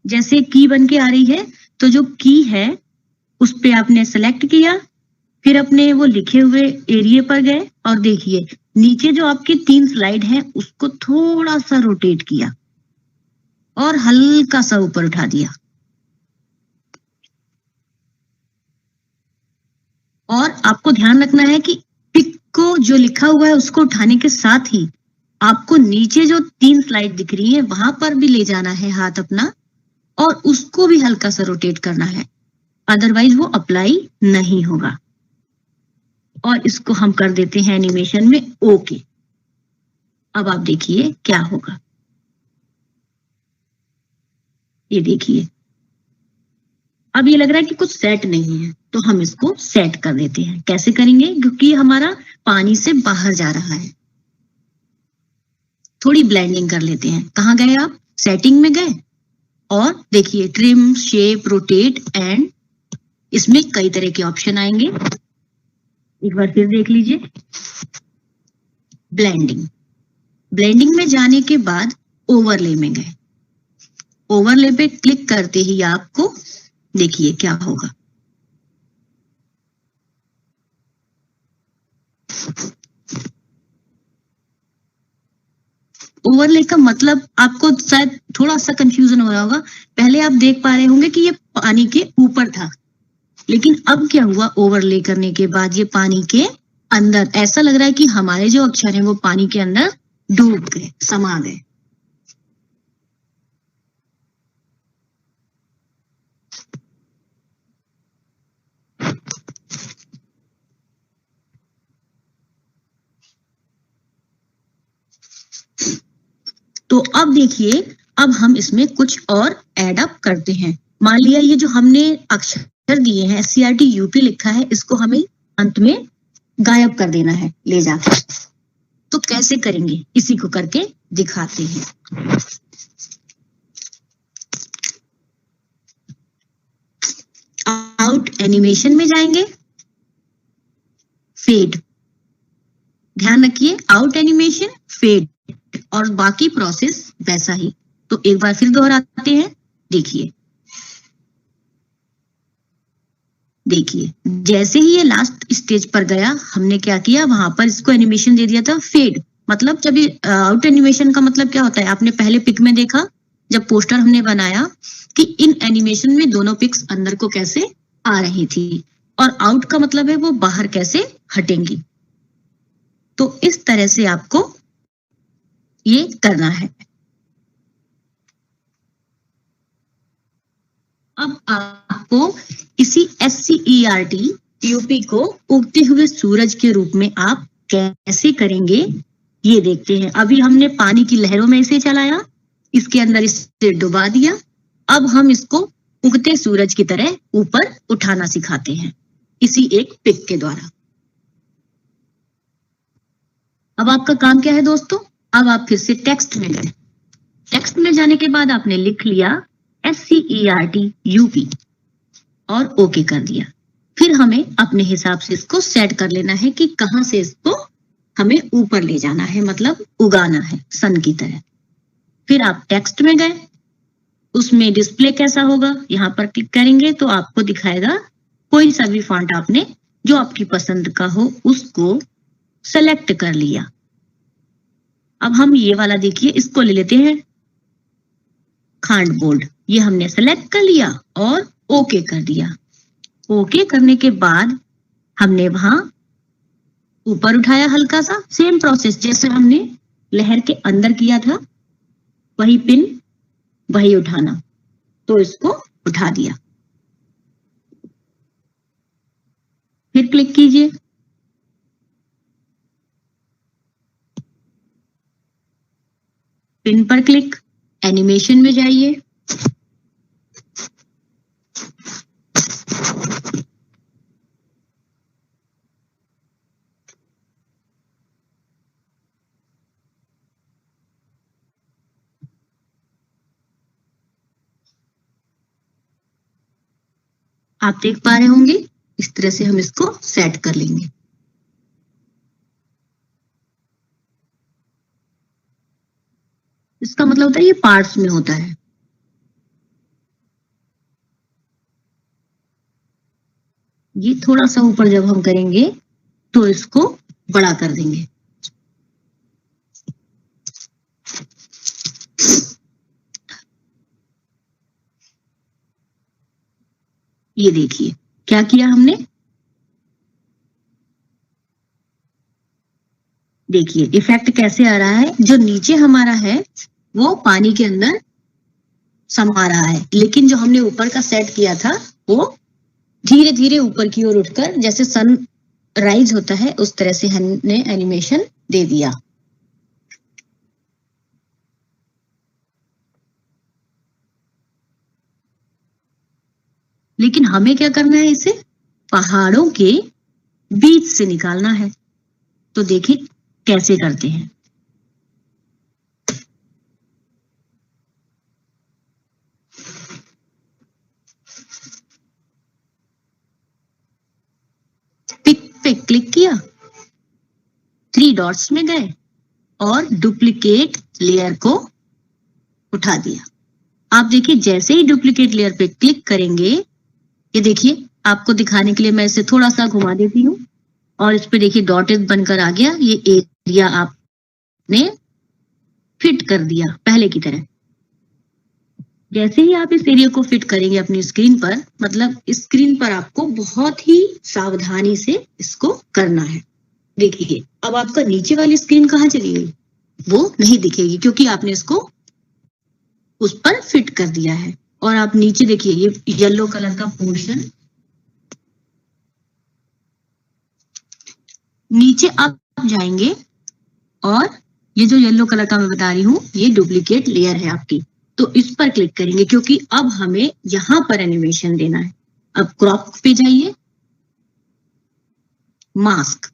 जैसे की बन के आ रही है। तो जो की है उस पे आपने सेलेक्ट किया, फिर अपने वो लिखे हुए एरिया पर गए और देखिए नीचे जो आपके 3 स्लाइड हैं उसको थोड़ा सा रोटेट किया और हल्का सा ऊपर उठा दिया। और आपको ध्यान रखना है कि पिक को जो लिखा हुआ है उसको उठाने के साथ ही आपको नीचे जो 3 स्लाइड दिख रही है वहां पर भी ले जाना है हाथ अपना, और उसको भी हल्का सा रोटेट करना है, अदरवाइज वो अप्लाई नहीं होगा। और इसको हम कर देते हैं एनिमेशन में ओके। अब आप देखिए क्या होगा। ये देखिए अब ये लग रहा है कि कुछ सेट नहीं है, तो हम इसको सेट कर देते हैं। कैसे करेंगे, क्योंकि हमारा पानी से बाहर जा रहा है। थोड़ी ब्लेंडिंग कर लेते हैं। कहाँ गए आप, सेटिंग में गए और देखिए ट्रिम, शेप, रोटेट एंड, इसमें कई तरह के ऑप्शन आएंगे। एक बार फिर देख लीजिए, ब्लेंडिंग। ब्लेंडिंग में जाने के बाद ओवरले में गए। ओवरले पे क्लिक करते ही आपको देखिए क्या होगा। ओवरले का मतलब आपको शायद थोड़ा सा कंफ्यूजन हो रहा होगा। पहले आप देख पा रहे होंगे कि ये पानी के ऊपर था, लेकिन अब क्या हुआ, ओवरले करने के बाद ये पानी के अंदर, ऐसा लग रहा है कि हमारे जो अक्षर हैं वो पानी के अंदर डूब गए, समा गए। तो अब देखिए अब हम इसमें कुछ और ऐड अप करते हैं। मान लिया ये जो हमने अक्षर दिए हैं SCRTUP लिखा है, इसको हमें अंत में गायब कर देना है ले जाकर। तो कैसे करेंगे, इसी को करके दिखाते हैं। आउट एनिमेशन में जाएंगे, फेड। ध्यान रखिए आउट एनिमेशन, फेड, और बाकी प्रोसेस वैसा ही। तो एक बार फिर दोहराते हैं। देखिए जैसे ही ये लास्ट स्टेज पर गया, हमने क्या किया, वहां पर इसको एनिमेशन दे दिया था फेड। मतलब जब ये आउट एनिमेशन का मतलब क्या होता है, आपने पहले पिक में देखा जब पोस्टर हमने बनाया कि इन एनिमेशन में दोनों पिक्स अंदर को कैसे आ रही थी, और आउट का मतलब है वो बाहर कैसे हटेंगी। तो इस तरह से आपको ये करना है। अब आपको इसी SCERT यूपी को उगते हुए सूरज के रूप में आप कैसे करेंगे ये देखते हैं। अभी हमने पानी की लहरों में इसे चलाया, इसके अंदर इसे डुबा दिया। अब हम इसको उगते सूरज की तरह ऊपर उठाना सिखाते हैं इसी एक पिक के द्वारा। अब आपका काम क्या है दोस्तों? अब आप फिर से टेक्स्ट में गए। टेक्स्ट में जाने के बाद आपने लिख लिया SCERT UP और ओके कर दिया। फिर हमें अपने हिसाब से इसको सेट कर लेना है कि कहां से इसको हमें ऊपर ले जाना है, मतलब उगाना है सन की तरह। फिर आप टेक्स्ट में गए, उसमें डिस्प्ले कैसा होगा, यहाँ पर क्लिक करेंगे तो आपको दिखाएगा कोई सा भी फॉन्ट आपने जो आपकी पसंद का हो उसको सेलेक्ट कर लिया। अब हम ये वाला देखिए, इसको ले लेते हैं खांड बोल्ड। ये हमने सेलेक्ट कर लिया और ओके कर दिया। ओके करने के बाद हमने वहां ऊपर उठाया हल्का सा, सेम प्रोसेस जैसे हमने लहर के अंदर किया था, वही पिन वही उठाना। तो इसको उठा दिया। फिर क्लिक कीजिए। पिन पर क्लिक, एनिमेशन में जाइए। आप देख पा रहे होंगे इस तरह से हम इसको सेट कर लेंगे। इसका मतलब होता है ये पार्ट्स में होता है। ये थोड़ा सा ऊपर जब हम करेंगे तो इसको बड़ा कर देंगे। ये देखिए क्या किया हमने। देखिए इफेक्ट कैसे आ रहा है। जो नीचे हमारा है वो पानी के अंदर समा रहा है, लेकिन जो हमने ऊपर का सेट किया था वो धीरे धीरे ऊपर की ओर उठकर जैसे सन राइज होता है उस तरह से हमने एनिमेशन दे दिया। लेकिन हमें क्या करना है, इसे पहाड़ों के बीच से निकालना है। तो देखिए कैसे करते हैं। पिक पे क्लिक किया, 3 डॉट्स में गए और डुप्लीकेट लेयर को उठा दिया। आप देखिए जैसे ही डुप्लीकेट लेयर पे क्लिक करेंगे, ये देखिए आपको दिखाने के लिए मैं इसे थोड़ा सा घुमा देती हूँ और इस पे देखिए डॉटेड बनकर आ गया। ये एरिया आपने फिट कर दिया पहले की तरह। जैसे ही आप इस एरिया को फिट करेंगे अपनी स्क्रीन पर, मतलब स्क्रीन पर आपको बहुत ही सावधानी से इसको करना है। देखिए अब आपका नीचे वाली स्क्रीन कहाँ चली गई, वो नहीं दिखेगी क्योंकि आपने इसको उस पर फिट कर दिया है। और आप नीचे देखिए ये येलो कलर का पोर्शन, नीचे आप जाएंगे और ये जो येलो कलर का मैं बता रही हूँ ये डुप्लीकेट लेयर है आपकी। तो इस पर क्लिक करेंगे क्योंकि अब हमें यहां पर एनिमेशन देना है। अब क्रॉप पे जाइए, मास्क,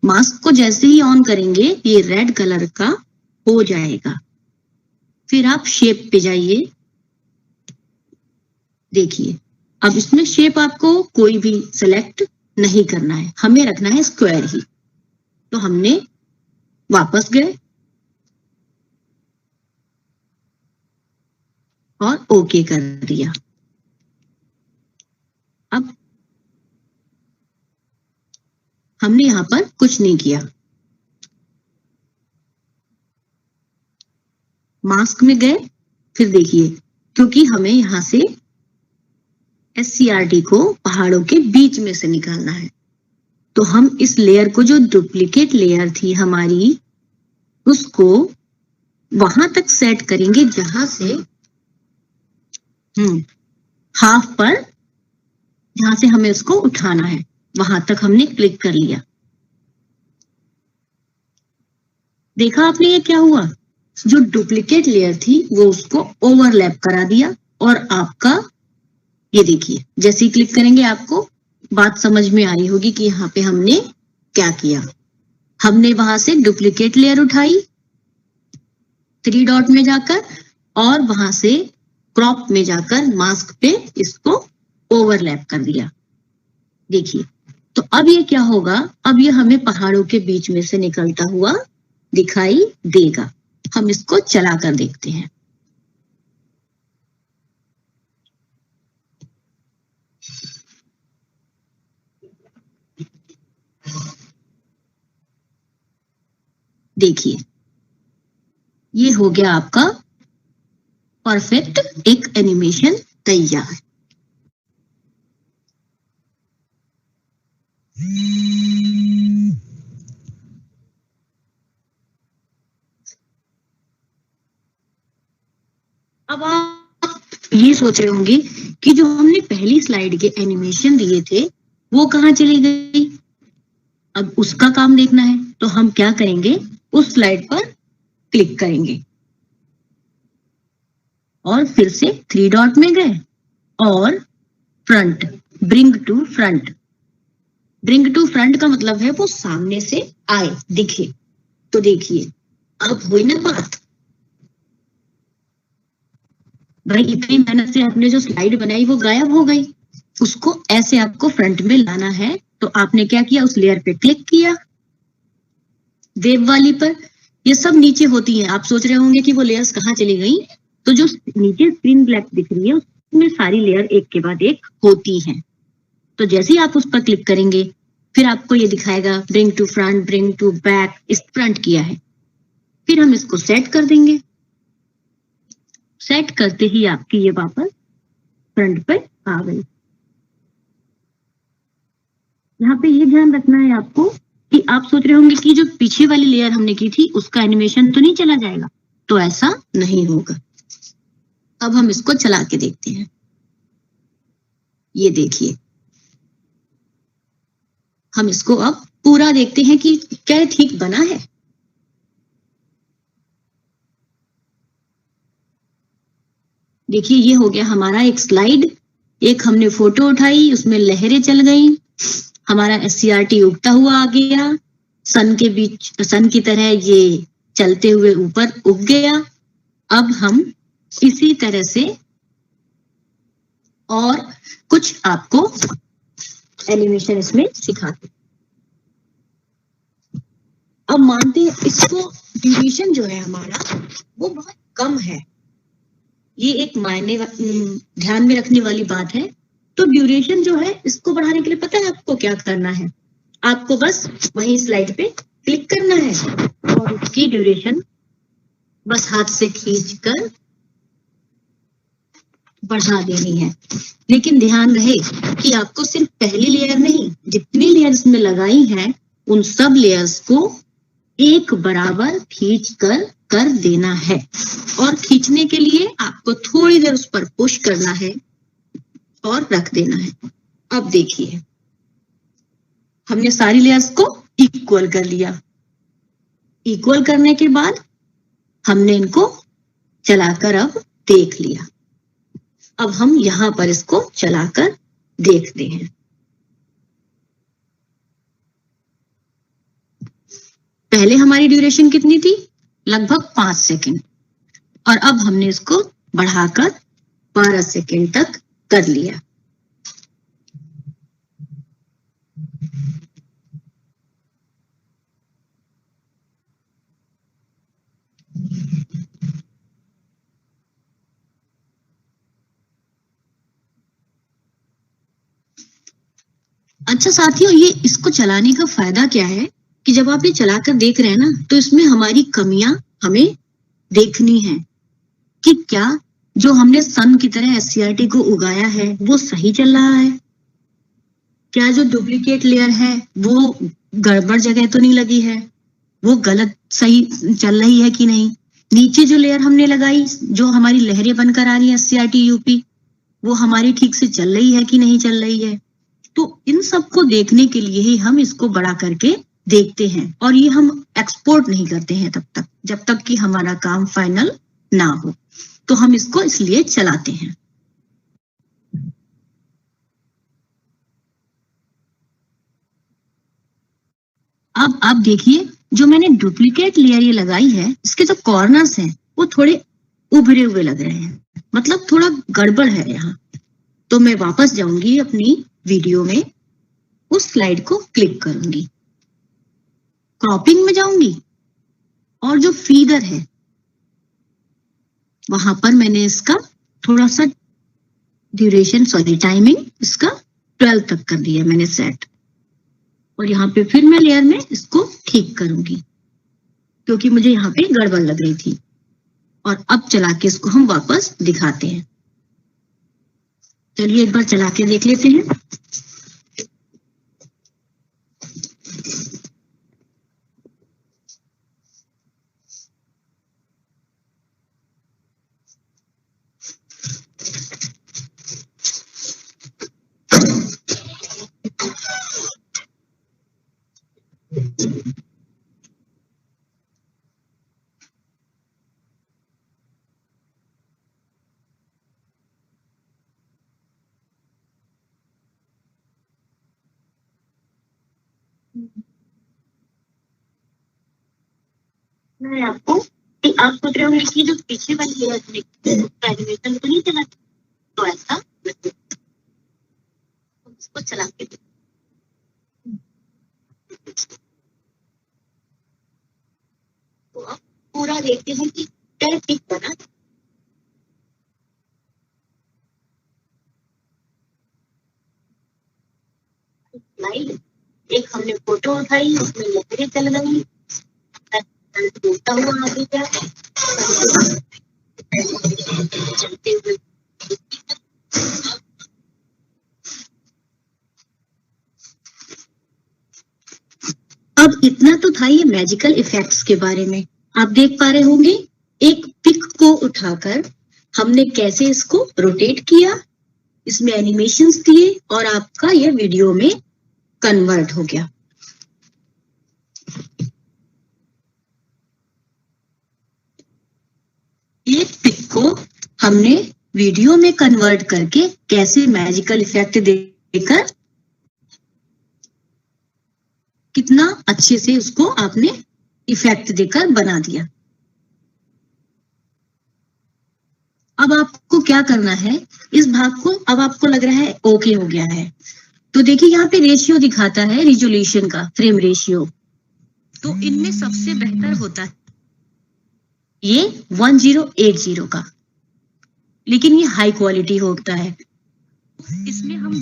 मास्क को जैसे ही ऑन करेंगे ये रेड कलर का हो जाएगा। फिर आप शेप पे जाइए। देखिए अब इसमें शेप आपको कोई भी सेलेक्ट नहीं करना है, हमें रखना है स्क्वायर ही। तो हमने वापस गए और ओके कर दिया। अब हमने यहां पर कुछ नहीं किया। मास्क में गए, फिर देखिए क्योंकि हमें यहां से SCRT को पहाड़ों के बीच में से निकालना है, तो हम इस लेयर को, जो डुप्लीकेट लेयर थी हमारी, उसको वहां तक सेट करेंगे जहां से हाफ पर जहां से हमें उसको उठाना है वहां तक हमने क्लिक कर लिया। देखा आपने ये क्या हुआ, जो डुप्लीकेट लेयर थी वो उसको ओवरलैप करा दिया। और आपका ये देखिए, जैसे ही क्लिक करेंगे आपको बात समझ में आ रही होगी कि यहाँ पे हमने क्या किया। हमने वहां से डुप्लीकेट लेयर उठाई 3 डॉट में जाकर, और वहां से क्रॉप में जाकर मास्क पे इसको ओवरलैप कर दिया। देखिए, तो अब ये क्या होगा, अब ये हमें पहाड़ों के बीच में से निकलता हुआ दिखाई देगा। हम इसको चला कर देखते हैं। देखिए, ये हो गया आपका परफेक्ट एक एनिमेशन तैयार। अब आप ये सोच रहे होंगे कि जो हमने पहली स्लाइड के एनिमेशन दिए थे वो कहाँ चली गई। अब उसका काम देखना है तो हम क्या करेंगे, उस स्लाइड पर क्लिक करेंगे और फिर से 3 डॉट में गए और front, bring to front. Bring to front का मतलब है वो सामने से आए, दिखे। तो देखिए, अब हुई ना बात। भाई इतनी मेहनत से आपने जो स्लाइड बनाई वो गायब हो गई, उसको ऐसे आपको फ्रंट में लाना है। तो आपने क्या किया, उस लेयर पे क्लिक किया, वेव वाली पर। ये सब नीचे होती है, आप सोच रहे होंगे कि वो लेयर्स कहाँ चली गई। तो जो नीचे स्क्रीन ब्लैक दिख रही है उसमें सारी लेयर एक के बाद एक होती हैं। तो जैसे ही आप उस पर क्लिक करेंगे फिर आपको ये दिखाएगा bring to front, bring to back. इस फ्रंट किया है, फिर हम इसको सेट कर देंगे। सेट करते ही आपकी ये वापस फ्रंट पे आ गई। यहाँ पे ये ध्यान रखना है आपको कि आप सोच रहे होंगे कि जो पीछे वाली लेयर हमने की थी उसका एनिमेशन तो नहीं चला जाएगा, तो ऐसा नहीं होगा। अब हम इसको चला के देखते हैं। ये देखिए, हम इसको अब पूरा देखते हैं कि क्या ये ठीक बना है। देखिए, ये हो गया हमारा एक स्लाइड। एक हमने फोटो उठाई, उसमें लहरें चल गई, हमारा SCRT उगता हुआ आ गया, सन के बीच, सन की तरह ये चलते हुए ऊपर उग गया। अब हम इसी तरह से और कुछ आपको एनिमेशन इसमें सिखाते। अब मानते हैं इसको ड्यूरेशन जो है हमारा वो बहुत कम है। ये एक मायने ध्यान में रखने वाली बात है। तो ड्यूरेशन जो है इसको बढ़ाने के लिए पता है आपको क्या करना है, आपको बस वही स्लाइड पे क्लिक करना है और उसकी ड्यूरेशन बस हाथ से खींचकर बढ़ा देनी है। लेकिन ध्यान रहे कि आपको सिर्फ पहली लेयर नहीं, जितनी लेयर्स में लगाई हैं उन सब लेयर्स को एक बराबर खींच कर देना है। और खींचने के लिए आपको थोड़ी देर उस पर पुश करना है और रख देना है। अब देखिए, हमने सारी लेयर्स को इक्वल कर लिया। इक्वल करने के बाद हमने इनको चलाकर अब देख लिया। अब हम यहां पर इसको चलाकर देखते हैं। पहले हमारी ड्यूरेशन कितनी थी, लगभग 5 सेकंड, और अब हमने इसको बढ़ाकर 12 सेकंड तक कर लिया। अच्छा साथियों, ये इसको चलाने का फायदा क्या है कि जब आप ये चलाकर देख रहे हैं ना, तो इसमें हमारी कमियां हमें देखनी है कि क्या जो हमने सन की तरह SCRT को उगाया है वो सही चल रहा है, क्या जो डुप्लीकेट लेयर है वो गड़बड़ जगह तो नहीं लगी है, वो गलत सही चल रही है कि नहीं। नीचे जो लेयर हमने लगाई, जो हमारी लहरें बनकर आ रही है SCRT UP, वो हमारी ठीक से चल रही है कि नहीं चल रही है। तो इन सब को देखने के लिए ही हम इसको बड़ा करके देखते हैं, और ये हम एक्सपोर्ट नहीं करते हैं तब तक, जब तक कि हमारा काम फाइनल ना हो। तो हम इसको इसलिए चलाते हैं। अब आप देखिए, जो मैंने डुप्लीकेट लेयर ये लगाई है, इसके जो कॉर्नर्स हैं वो थोड़े उभरे हुए लग रहे हैं, मतलब थोड़ा गड़बड़ है यहाँ। तो मैं वापस जाऊंगी अपनी वीडियो में, उस स्लाइड को क्लिक करूंगी, क्रॉपिंग में जाऊंगी, और जो फीडर है वहां पर मैंने इसका थोड़ा सा ड्यूरेशन, सॉरी टाइमिंग, इसका 12 तक कर दिया मैंने सेट। और यहाँ पे फिर मैं लेयर में इसको ठीक करूंगी, क्योंकि मुझे यहाँ पे गड़बड़ लग रही थी। और अब चला के इसको हम वापस दिखाते हैं। चलिए एक बार चला के देख लेते हैं। मैं आपको, आप सोच रहे होंगे कि जो पीछे वाली लेयर एनिमेशन तो नहीं चला, तो ऐसा उसको चला के तो अब पूरा देखते हैं कि क्या ठीक बना। स्लाइड एक हमने फोटो उठाई, उसमें लकड़ी चल रही, डूबता हुआ आगे क्या चलते हुए। अब इतना तो था ये मैजिकल इफेक्ट्स के बारे में। आप देख पा रहे होंगे, एक पिक को उठाकर हमने कैसे इसको रोटेट किया, इसमें एनिमेशंस दिए, और आपका ये वीडियो में कन्वर्ट हो गया। एक पिक को हमने वीडियो में कन्वर्ट करके कैसे मैजिकल इफेक्ट देकर कितना अच्छे से उसको आपने इफेक्ट देकर बना दिया। अब आपको क्या करना है, इस भाग को अब आपको लग रहा है ओके हो गया है, तो देखिए यहाँ पे रेशियो दिखाता है रिजोल्यूशन का, फ्रेम रेशियो। तो इनमें सबसे बेहतर होता है ये 1080 का, लेकिन ये हाई क्वालिटी होता है। इसमें हम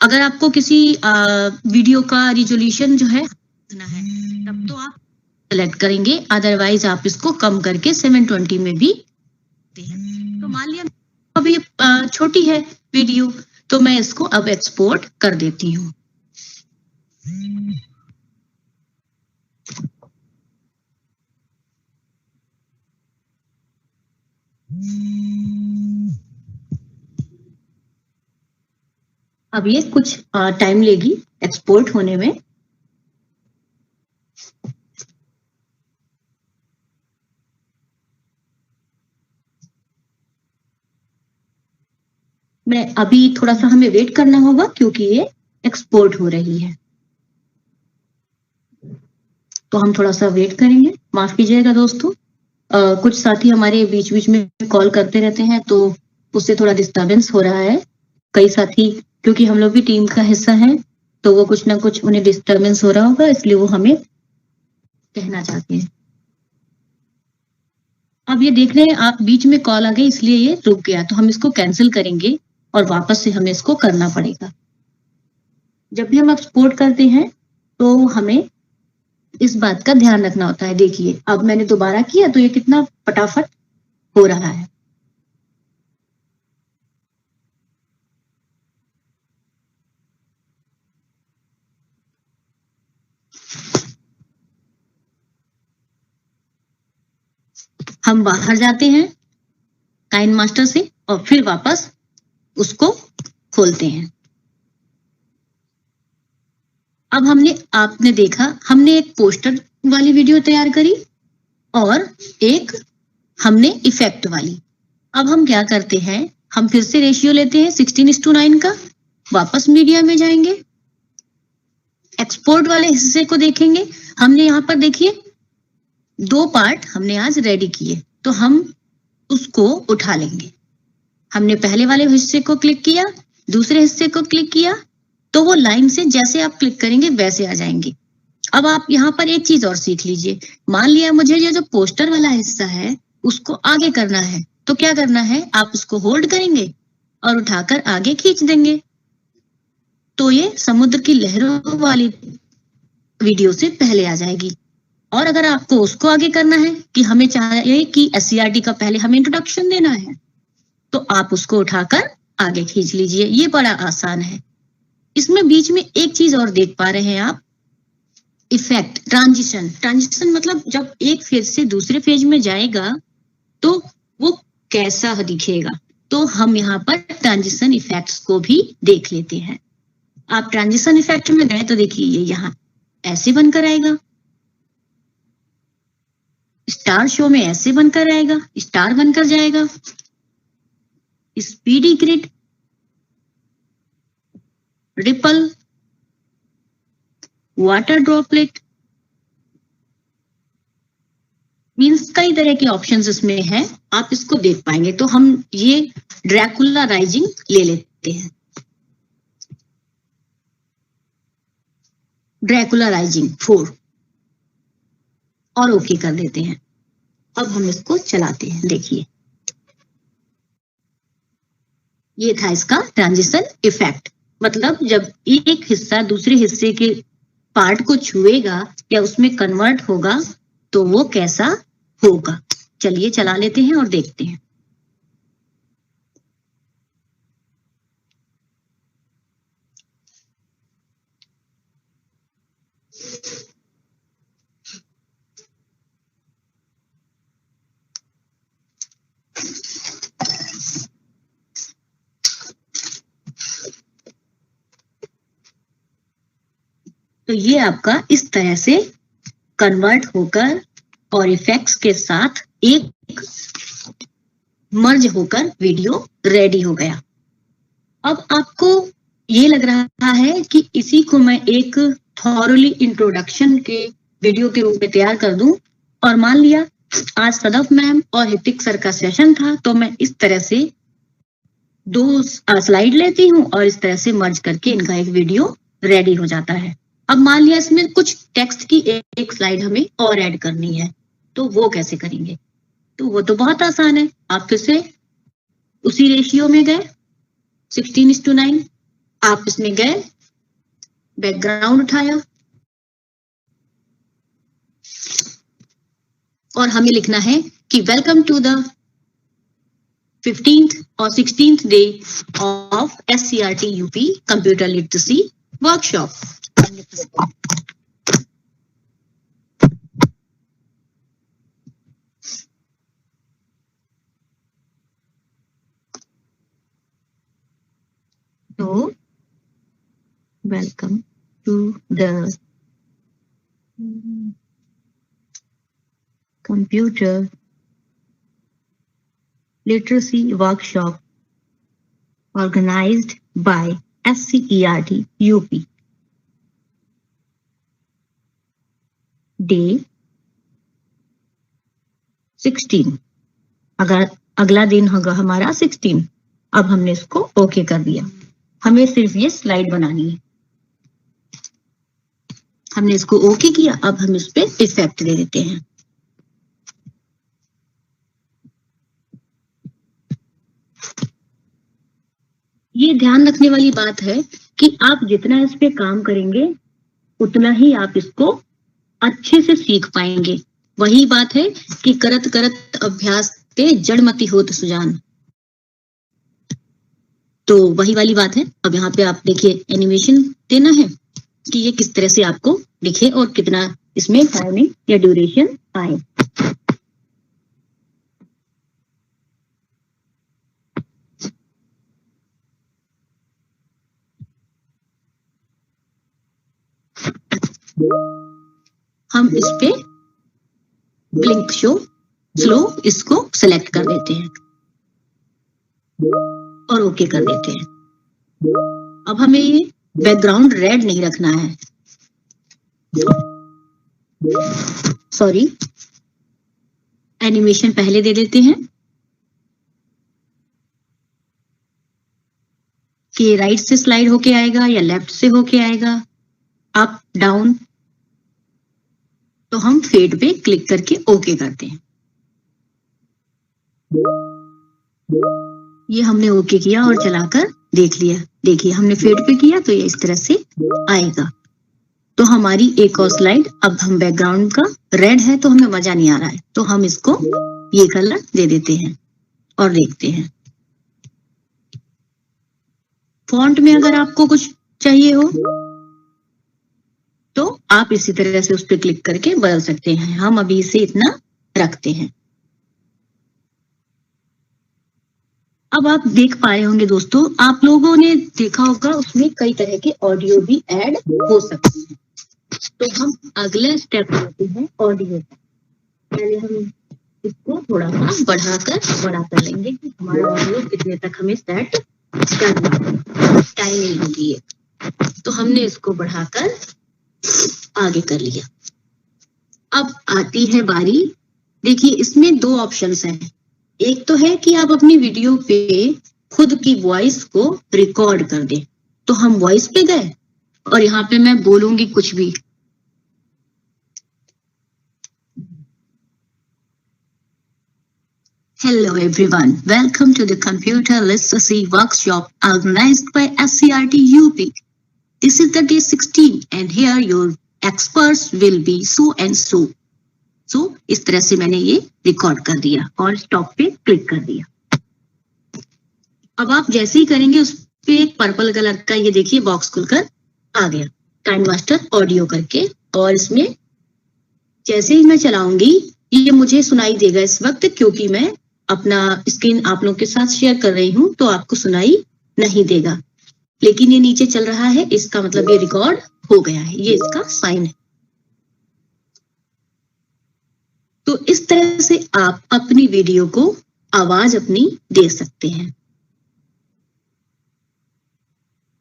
अगर आपको किसी वीडियो का रिजोल्यूशन जो है तब तो आप सेलेक्ट करेंगे, अदरवाइज आप इसको कम करके 720 में भी। तो मान लिया अभी छोटी है वीडियो, तो मैं इसको अब एक्सपोर्ट कर देती हूँ। अब ये कुछ टाइम लेगी एक्सपोर्ट होने में। मैं अभी थोड़ा सा हमें वेट करना होगा, क्योंकि ये एक्सपोर्ट हो रही है, तो हम थोड़ा सा वेट करेंगे। माफ कीजिएगा दोस्तों, कुछ साथी हमारे बीच बीच में कॉल करते रहते हैं, तो उससे थोड़ा डिस्टरबेंस हो रहा है। कई साथी, क्योंकि हम लोग भी टीम का हिस्सा हैं, तो वो कुछ ना कुछ उन्हें डिस्टरबेंस हो रहा होगा, इसलिए वो हमें कहना चाहते हैं। अब ये देख रहे हैं आप, बीच में कॉल आ गई इसलिए ये रुक गया, तो हम इसको कैंसिल करेंगे और वापस से हमें इसको करना पड़ेगा। जब भी हम एक्सपोर्ट करते हैं तो हमें इस बात का ध्यान रखना होता है। देखिए अब मैंने दोबारा किया तो ये कितना फटाफट हो रहा है। हम बाहर जाते हैं काइनमास्टर से, और फिर वापस उसको खोलते हैं। अब आपने देखा, हमने एक पोस्टर वाली वीडियो तैयार करी और एक हमने इफेक्ट वाली। अब हम क्या करते हैं, हम फिर से रेशियो लेते हैं 16:9 का, वापस मीडिया में जाएंगे, एक्सपोर्ट वाले हिस्से को देखेंगे। हमने यहाँ पर देखिए 2 पार्ट हमने आज रेडी किए, तो हम उसको उठा लेंगे। हमने पहले वाले हिस्से को क्लिक किया, दूसरे हिस्से को क्लिक किया, तो वो लाइन से जैसे आप क्लिक करेंगे वैसे आ जाएंगे। अब आप यहाँ पर एक चीज और सीख लीजिए। मान लिया मुझे ये जो पोस्टर वाला हिस्सा है उसको आगे करना है, तो क्या करना है, आप उसको होल्ड करेंगे और उठाकर आगे खींच देंगे, तो ये समुद्र की लहरों वाली वीडियो से पहले आ जाएगी। और अगर आपको उसको आगे करना है कि हमें चाहिए कि SCERT का पहले हमें इंट्रोडक्शन देना है, तो आप उसको उठाकर आगे खींच लीजिए। ये बड़ा आसान है। इसमें बीच में एक चीज और देख पा रहे हैं आप, इफेक्ट, ट्रांजिशन। ट्रांजिशन मतलब जब एक फेज से दूसरे फेज में जाएगा तो वो कैसा दिखेगा, तो हम यहाँ पर ट्रांजिशन इफेक्ट्स को भी देख लेते हैं। आप ट्रांजिशन इफेक्ट में गए तो देखिए ये यहाँ ऐसे बनकर आएगा, स्टार शो में ऐसे बनकर आएगा, स्टार बनकर जाएगा, speedy grid, ripple, water droplet, means कई तरह के ऑप्शंस इसमें हैं, आप इसको देख पाएंगे। तो हम ये ड्रैकुला राइजिंग ले लेते हैं, ड्रैकुला राइजिंग 4, और ओके कर देते हैं। अब हम इसको चलाते हैं, देखिए ये था इसका ट्रांजिशन इफेक्ट। मतलब जब एक हिस्सा दूसरे हिस्से के पार्ट को छुएगा या उसमें कन्वर्ट होगा तो वो कैसा होगा। चलिए चला लेते हैं और देखते हैं। तो ये आपका इस तरह से कन्वर्ट होकर और इफेक्ट्स के साथ एक मर्ज होकर वीडियो रेडी हो गया। अब आपको ये लग रहा है कि इसी को मैं एक थॉरली इंट्रोडक्शन के वीडियो के रूप में तैयार कर दूं, और मान लिया आज सदफ मैम और हितिक सर का सेशन था, तो मैं इस तरह से 2 स्लाइड लेती हूँ और इस तरह से मर्ज करके इनका एक वीडियो रेडी हो जाता है। अब मान लिया इसमें कुछ टेक्स्ट की एक स्लाइड हमें और ऐड करनी है, तो वो कैसे करेंगे, तो वो तो बहुत आसान है। आप फिर से उसी रेशियो में गए 16:9, आप इसमें गए, बैकग्राउंड उठाया और हमें लिखना है कि वेलकम टू द 15th और 16th day of SCERT UP computer literacy workshop. तो welcome to the computer literacy workshop organized by SCERT UP. Day 16, अगर अगला दिन होगा हमारा 16। अब हमने इसको ओके कर दिया। हमें सिर्फ ये स्लाइड बनानी है, हमने इसको ओके किया। अब हम इस पे इफेक्ट दे देते हैं। ये ध्यान रखने वाली बात है कि आप जितना इस पे काम करेंगे उतना ही आप इसको अच्छे से सीख पाएंगे। वही बात है कि करत करत अभ्यास ते जड़मति होत सुजान, तो वही वाली बात है। अब यहाँ पे आप देखिए एनिमेशन देना है कि ये किस तरह से आपको दिखे और कितना इसमें टाइमिंग या ड्यूरेशन आए। हम इस पे ब्लिंक शो स्लो इसको सेलेक्ट कर देते हैं और ओके कर देते हैं। अब हमें ये बैकग्राउंड रेड नहीं रखना है, सॉरी, एनिमेशन पहले दे देते हैं कि राइट से स्लाइड होके आएगा या लेफ्ट से होके आएगा, अप डाउन। तो हम फेड पे क्लिक करके ओके करते हैं। ये हमने ओके किया और चलाकर देख लिया। देखिए हमने फेड पे किया तो ये इस तरह से आएगा। तो हमारी एक और स्लाइड, अब हम बैकग्राउंड का रेड है तो हमें मजा नहीं आ रहा है, तो हम इसको ये कलर दे देते हैं और देखते हैं। फॉन्ट में अगर आपको कुछ चाहिए हो तो आप इसी तरह से उस पर क्लिक करके बदल सकते हैं। हम अभी इसे इतना रखते हैं। अब आप देख पाए होंगे दोस्तों, आप लोगों ने देखा होगा उसमें कई तरह के ऑडियो भी ऐड हो सकते हैं। तो हम अगला स्टेप लेते हैं ऑडियो का। पहले हम इसको थोड़ा सा बड़ा कर लेंगे कि हमारा ऑडियो कितने तक हमें सेट करना है, टाइमिंग होगी ये। तो हमने इसको बढ़ाकर आगे कर लिया। अब आती है बारी, देखिए इसमें दो ऑप्शंस हैं। एक तो है कि आप अपनी वीडियो पे खुद की वॉइस को रिकॉर्ड कर दें। तो हम वॉइस पे गए और यहाँ पे मैं बोलूंगी कुछ भी। Hello everyone, welcome to the Computer Literacy Workshop organized by SCRT UP. This is the day 16 and here your experts will be so and so. So इस तरह से मैंने ये रिकॉर्ड कर दिया और स्टॉप पे क्लिक कर दिया। अब आप जैसे ही करेंगे उस पे एक पर्पल कलर का ये देखिए बॉक्स खुलकर आ गया, टाइम मास्टर ऑडियो करके। और इसमें जैसे ही मैं चलाऊंगी ये मुझे सुनाई देगा इस वक्त, क्योंकि मैं अपना स्क्रीन आप लोगों के साथ शेयर कर रही हूं तो आपको सुनाई नहीं देगा। लेकिन ये नीचे चल रहा है, इसका मतलब ये रिकॉर्ड हो गया है, ये इसका साइन है। तो इस तरह से आप अपनी वीडियो को आवाज अपनी दे सकते हैं।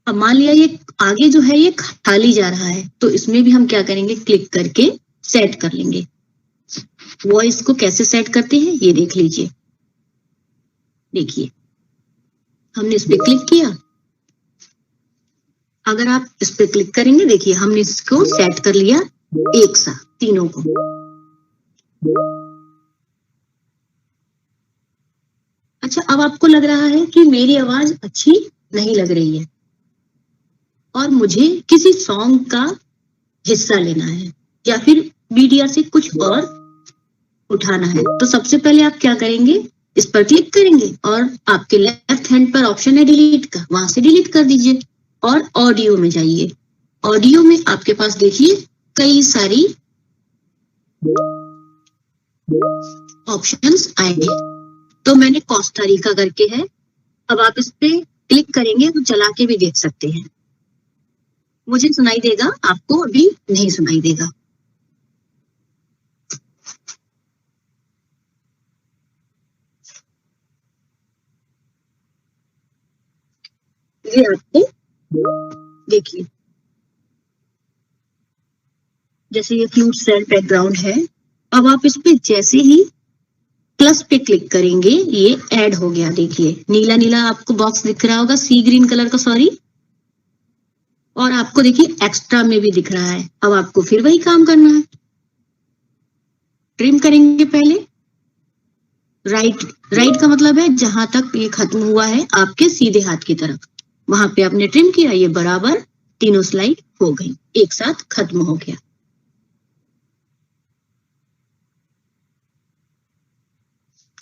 अब मान लिया ये आगे जो है ये खाली जा रहा है, तो इसमें भी हम क्या करेंगे, क्लिक करके सेट कर लेंगे। वॉइस को कैसे सेट करते हैं ये देख लीजिए। देखिए हमने इस पे क्लिक किया, अगर आप इस पे क्लिक करेंगे देखिए हमने इसको सेट कर लिया एक साथ तीनों को। अच्छा, अब आपको लग रहा है कि मेरी आवाज अच्छी नहीं लग रही है और मुझे किसी सॉन्ग का हिस्सा लेना है या फिर मीडिया से कुछ और उठाना है, तो सबसे पहले आप क्या करेंगे, इस पर क्लिक करेंगे और आपके लेफ्ट हैंड पर ऑप्शन है डिलीट का, वहां से डिलीट कर दीजिए और ऑडियो में जाइए। ऑडियो में आपके पास देखिए कई सारी ऑप्शंस आएंगे। तो मैंने कोस्टा रिका करके है, अब आप इस पे क्लिक करेंगे तो चला के भी देख सकते हैं। मुझे सुनाई देगा, आपको अभी नहीं सुनाई देगा। ये आपको देखिए जैसे ये फ्लूट सेट बैकग्राउंड है। अब आप इस पे जैसे ही प्लस पे क्लिक करेंगे ये ऐड हो गया। देखिए नीला नीला आपको बॉक्स दिख रहा होगा, सी ग्रीन कलर का, सॉरी। और आपको देखिए एक्स्ट्रा में भी दिख रहा है। अब आपको फिर वही काम करना है, ट्रिम करेंगे पहले। राइट का मतलब है जहां तक ये खत्म हुआ है आपके सीधे हाथ की तरफ, वहां पे आपने ट्रिम किया, ये बराबर तीनों स्लाइड हो गई, एक साथ खत्म हो गया।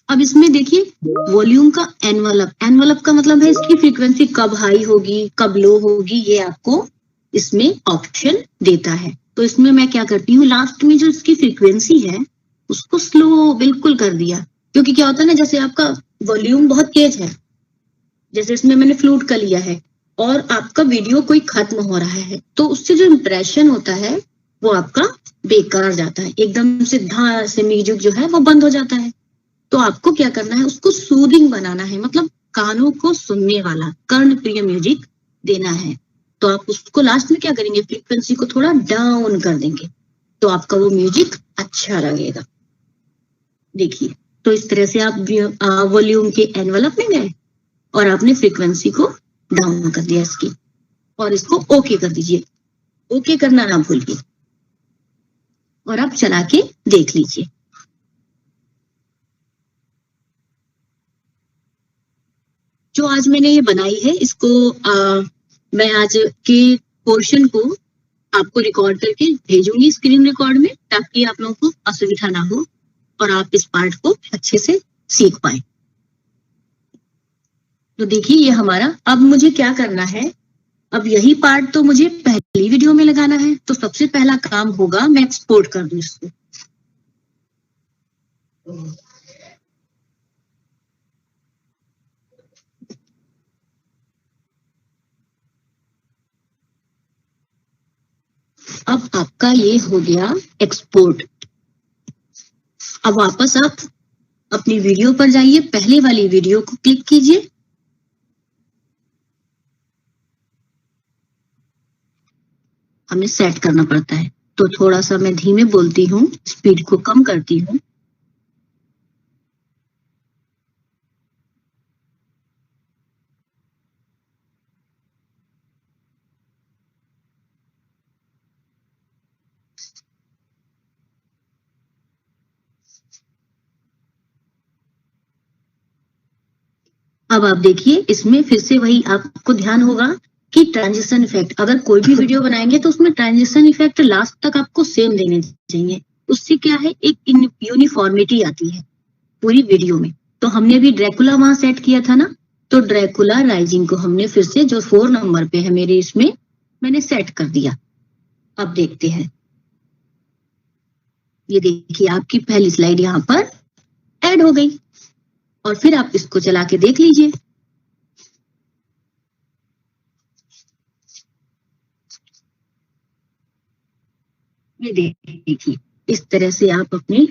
अब इसमें देखिए वॉल्यूम का एनवलप का मतलब है इसकी फ्रीक्वेंसी कब हाई होगी कब लो होगी, ये आपको इसमें ऑप्शन देता है। तो इसमें मैं क्या करती हूँ, लास्ट में जो इसकी फ्रीक्वेंसी है उसको स्लो बिल्कुल कर दिया, क्योंकि क्या होता है ना, जैसे आपका वॉल्यूम बहुत तेज है, जैसे इसमें मैंने फ्लूट का लिया है और आपका वीडियो कोई खत्म हो रहा है, तो उससे जो इम्प्रेशन होता है वो आपका बेकार जाता है, एकदम से धा से म्यूजिक जो है वो बंद हो जाता है। तो आपको क्या करना है, उसको सूदिंग बनाना है, मतलब कानों को सुनने वाला कर्ण प्रिय म्यूजिक देना है। तो आप उसको लास्ट में क्या करेंगे, फ्रीक्वेंसी को थोड़ा डाउन कर देंगे, तो आपका वो म्यूजिक अच्छा लगेगा। देखिए, तो इस तरह से आप वॉल्यूम के एनवलप में गए और आपने फ्रीक्वेंसी को डाउन कर दिया इसकी, और इसको ओके कर दीजिए। ओके करना ना भूलिए, और आप चला के देख लीजिए। जो आज मैंने ये बनाई है, इसको मैं आज के पोर्शन को आपको रिकॉर्ड करके भेजूंगी स्क्रीन रिकॉर्ड में, ताकि आप लोगों को असुविधा ना हो और आप इस पार्ट को अच्छे से सीख पाए। तो देखिए, ये हमारा, अब मुझे क्या करना है, अब यही पार्ट तो मुझे पहली वीडियो में लगाना है। तो सबसे पहला काम होगा, मैं एक्सपोर्ट कर दूं इसको। अब आपका ये हो गया एक्सपोर्ट। अब वापस आप अपनी वीडियो पर जाइए, पहले वाली वीडियो को क्लिक कीजिए, हमें सेट करना पड़ता है। तो थोड़ा सा मैं धीमे बोलती हूँ, स्पीड को कम करती हूँ। अब आप देखिए, इसमें फिर से वही आपको ध्यान होगा कि ट्रांजिशन इफेक्ट, अगर कोई भी वीडियो बनाएंगे तो उसमें ट्रांजिशन इफेक्ट लास्ट तक आपको सेम देने चाहिए। उससे क्या है, एक यूनिफॉर्मिटी आती है पूरी वीडियो में। तो हमने भी ड्रैकुला वहां सेट किया था ना, तो ड्रैकुला राइजिंग को हमने फिर से, जो 4 नंबर पे है मेरे, इसमें मैंने सेट कर दिया। अब देखते हैं, ये देखिए आपकी पहली स्लाइड यहाँ पर ऐड हो गई, और फिर आप इसको चला के देख लीजिए। ये देखिए, इस तरह से आप अपनी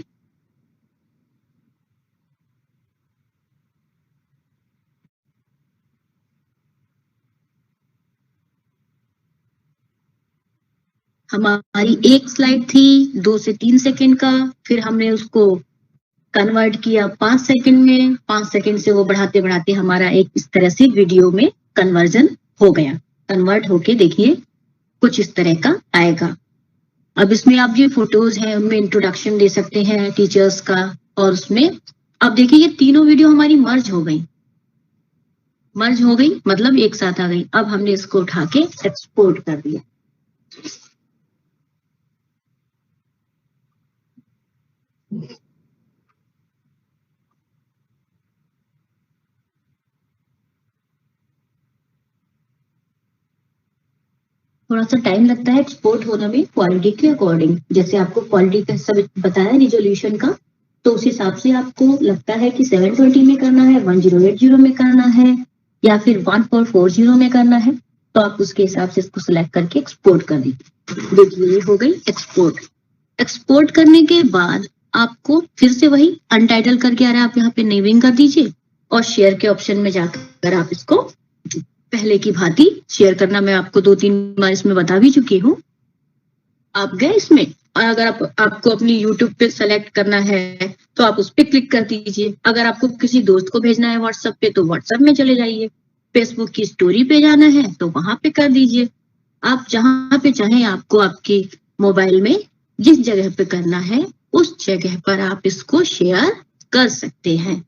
हमारी एक स्लाइड थी 2 से 3 सेकंड का, फिर हमने उसको कन्वर्ट किया 5 सेकंड में, 5 सेकंड से वो बढ़ाते बढ़ाते हमारा एक इस तरह से वीडियो में कन्वर्जन हो गया। कन्वर्ट होके देखिए कुछ इस तरह का आएगा। अब इसमें आप जो फोटोज हैं उनमें इंट्रोडक्शन दे सकते हैं टीचर्स का, और उसमें अब देखिए ये तीनों वीडियो हमारी मर्ज हो गई। मर्ज हो गई मतलब एक साथ आ गई। अब हमने इसको उठा के एक्सपोर्ट कर दिया। थोड़ा सा टाइम लगता है एक्सपोर्ट होने में, क्वालिटी के अकॉर्डिंग। जैसे आपको क्वालिटी का सब बताया रिजोल्यूशन का, तो उस हिसाब से आपको लगता है कि 720 में करना है, 1080 में करना है, या फिर 1440 में करना है, तो आप उसके हिसाब से इसको सिलेक्ट करके एक्सपोर्ट कर दीजिए। देखिए ये हो गई एक्सपोर्ट। एक्सपोर्ट करने के बाद आपको फिर से वही अनटाइटल करके आ रहा है, आप यहाँ पे नेमिंग कर दीजिए, और शेयर के ऑप्शन में जाकर आप इसको पहले की भांति शेयर करना। मैं आपको 2-3 बार इसमें बता भी चुकी हूँ। आप गए इसमें, और अगर आपको अपनी YouTube पे सेलेक्ट करना है तो आप उस पर क्लिक कर दीजिए। अगर आपको किसी दोस्त को भेजना है व्हाट्सएप पे, तो व्हाट्सएप में चले जाइए। फेसबुक की स्टोरी पे जाना है तो वहां पे कर दीजिए। आप जहां पे चाहें, आपको आपके मोबाइल में जिस जगह पे करना है उस जगह पर आप इसको शेयर कर सकते हैं।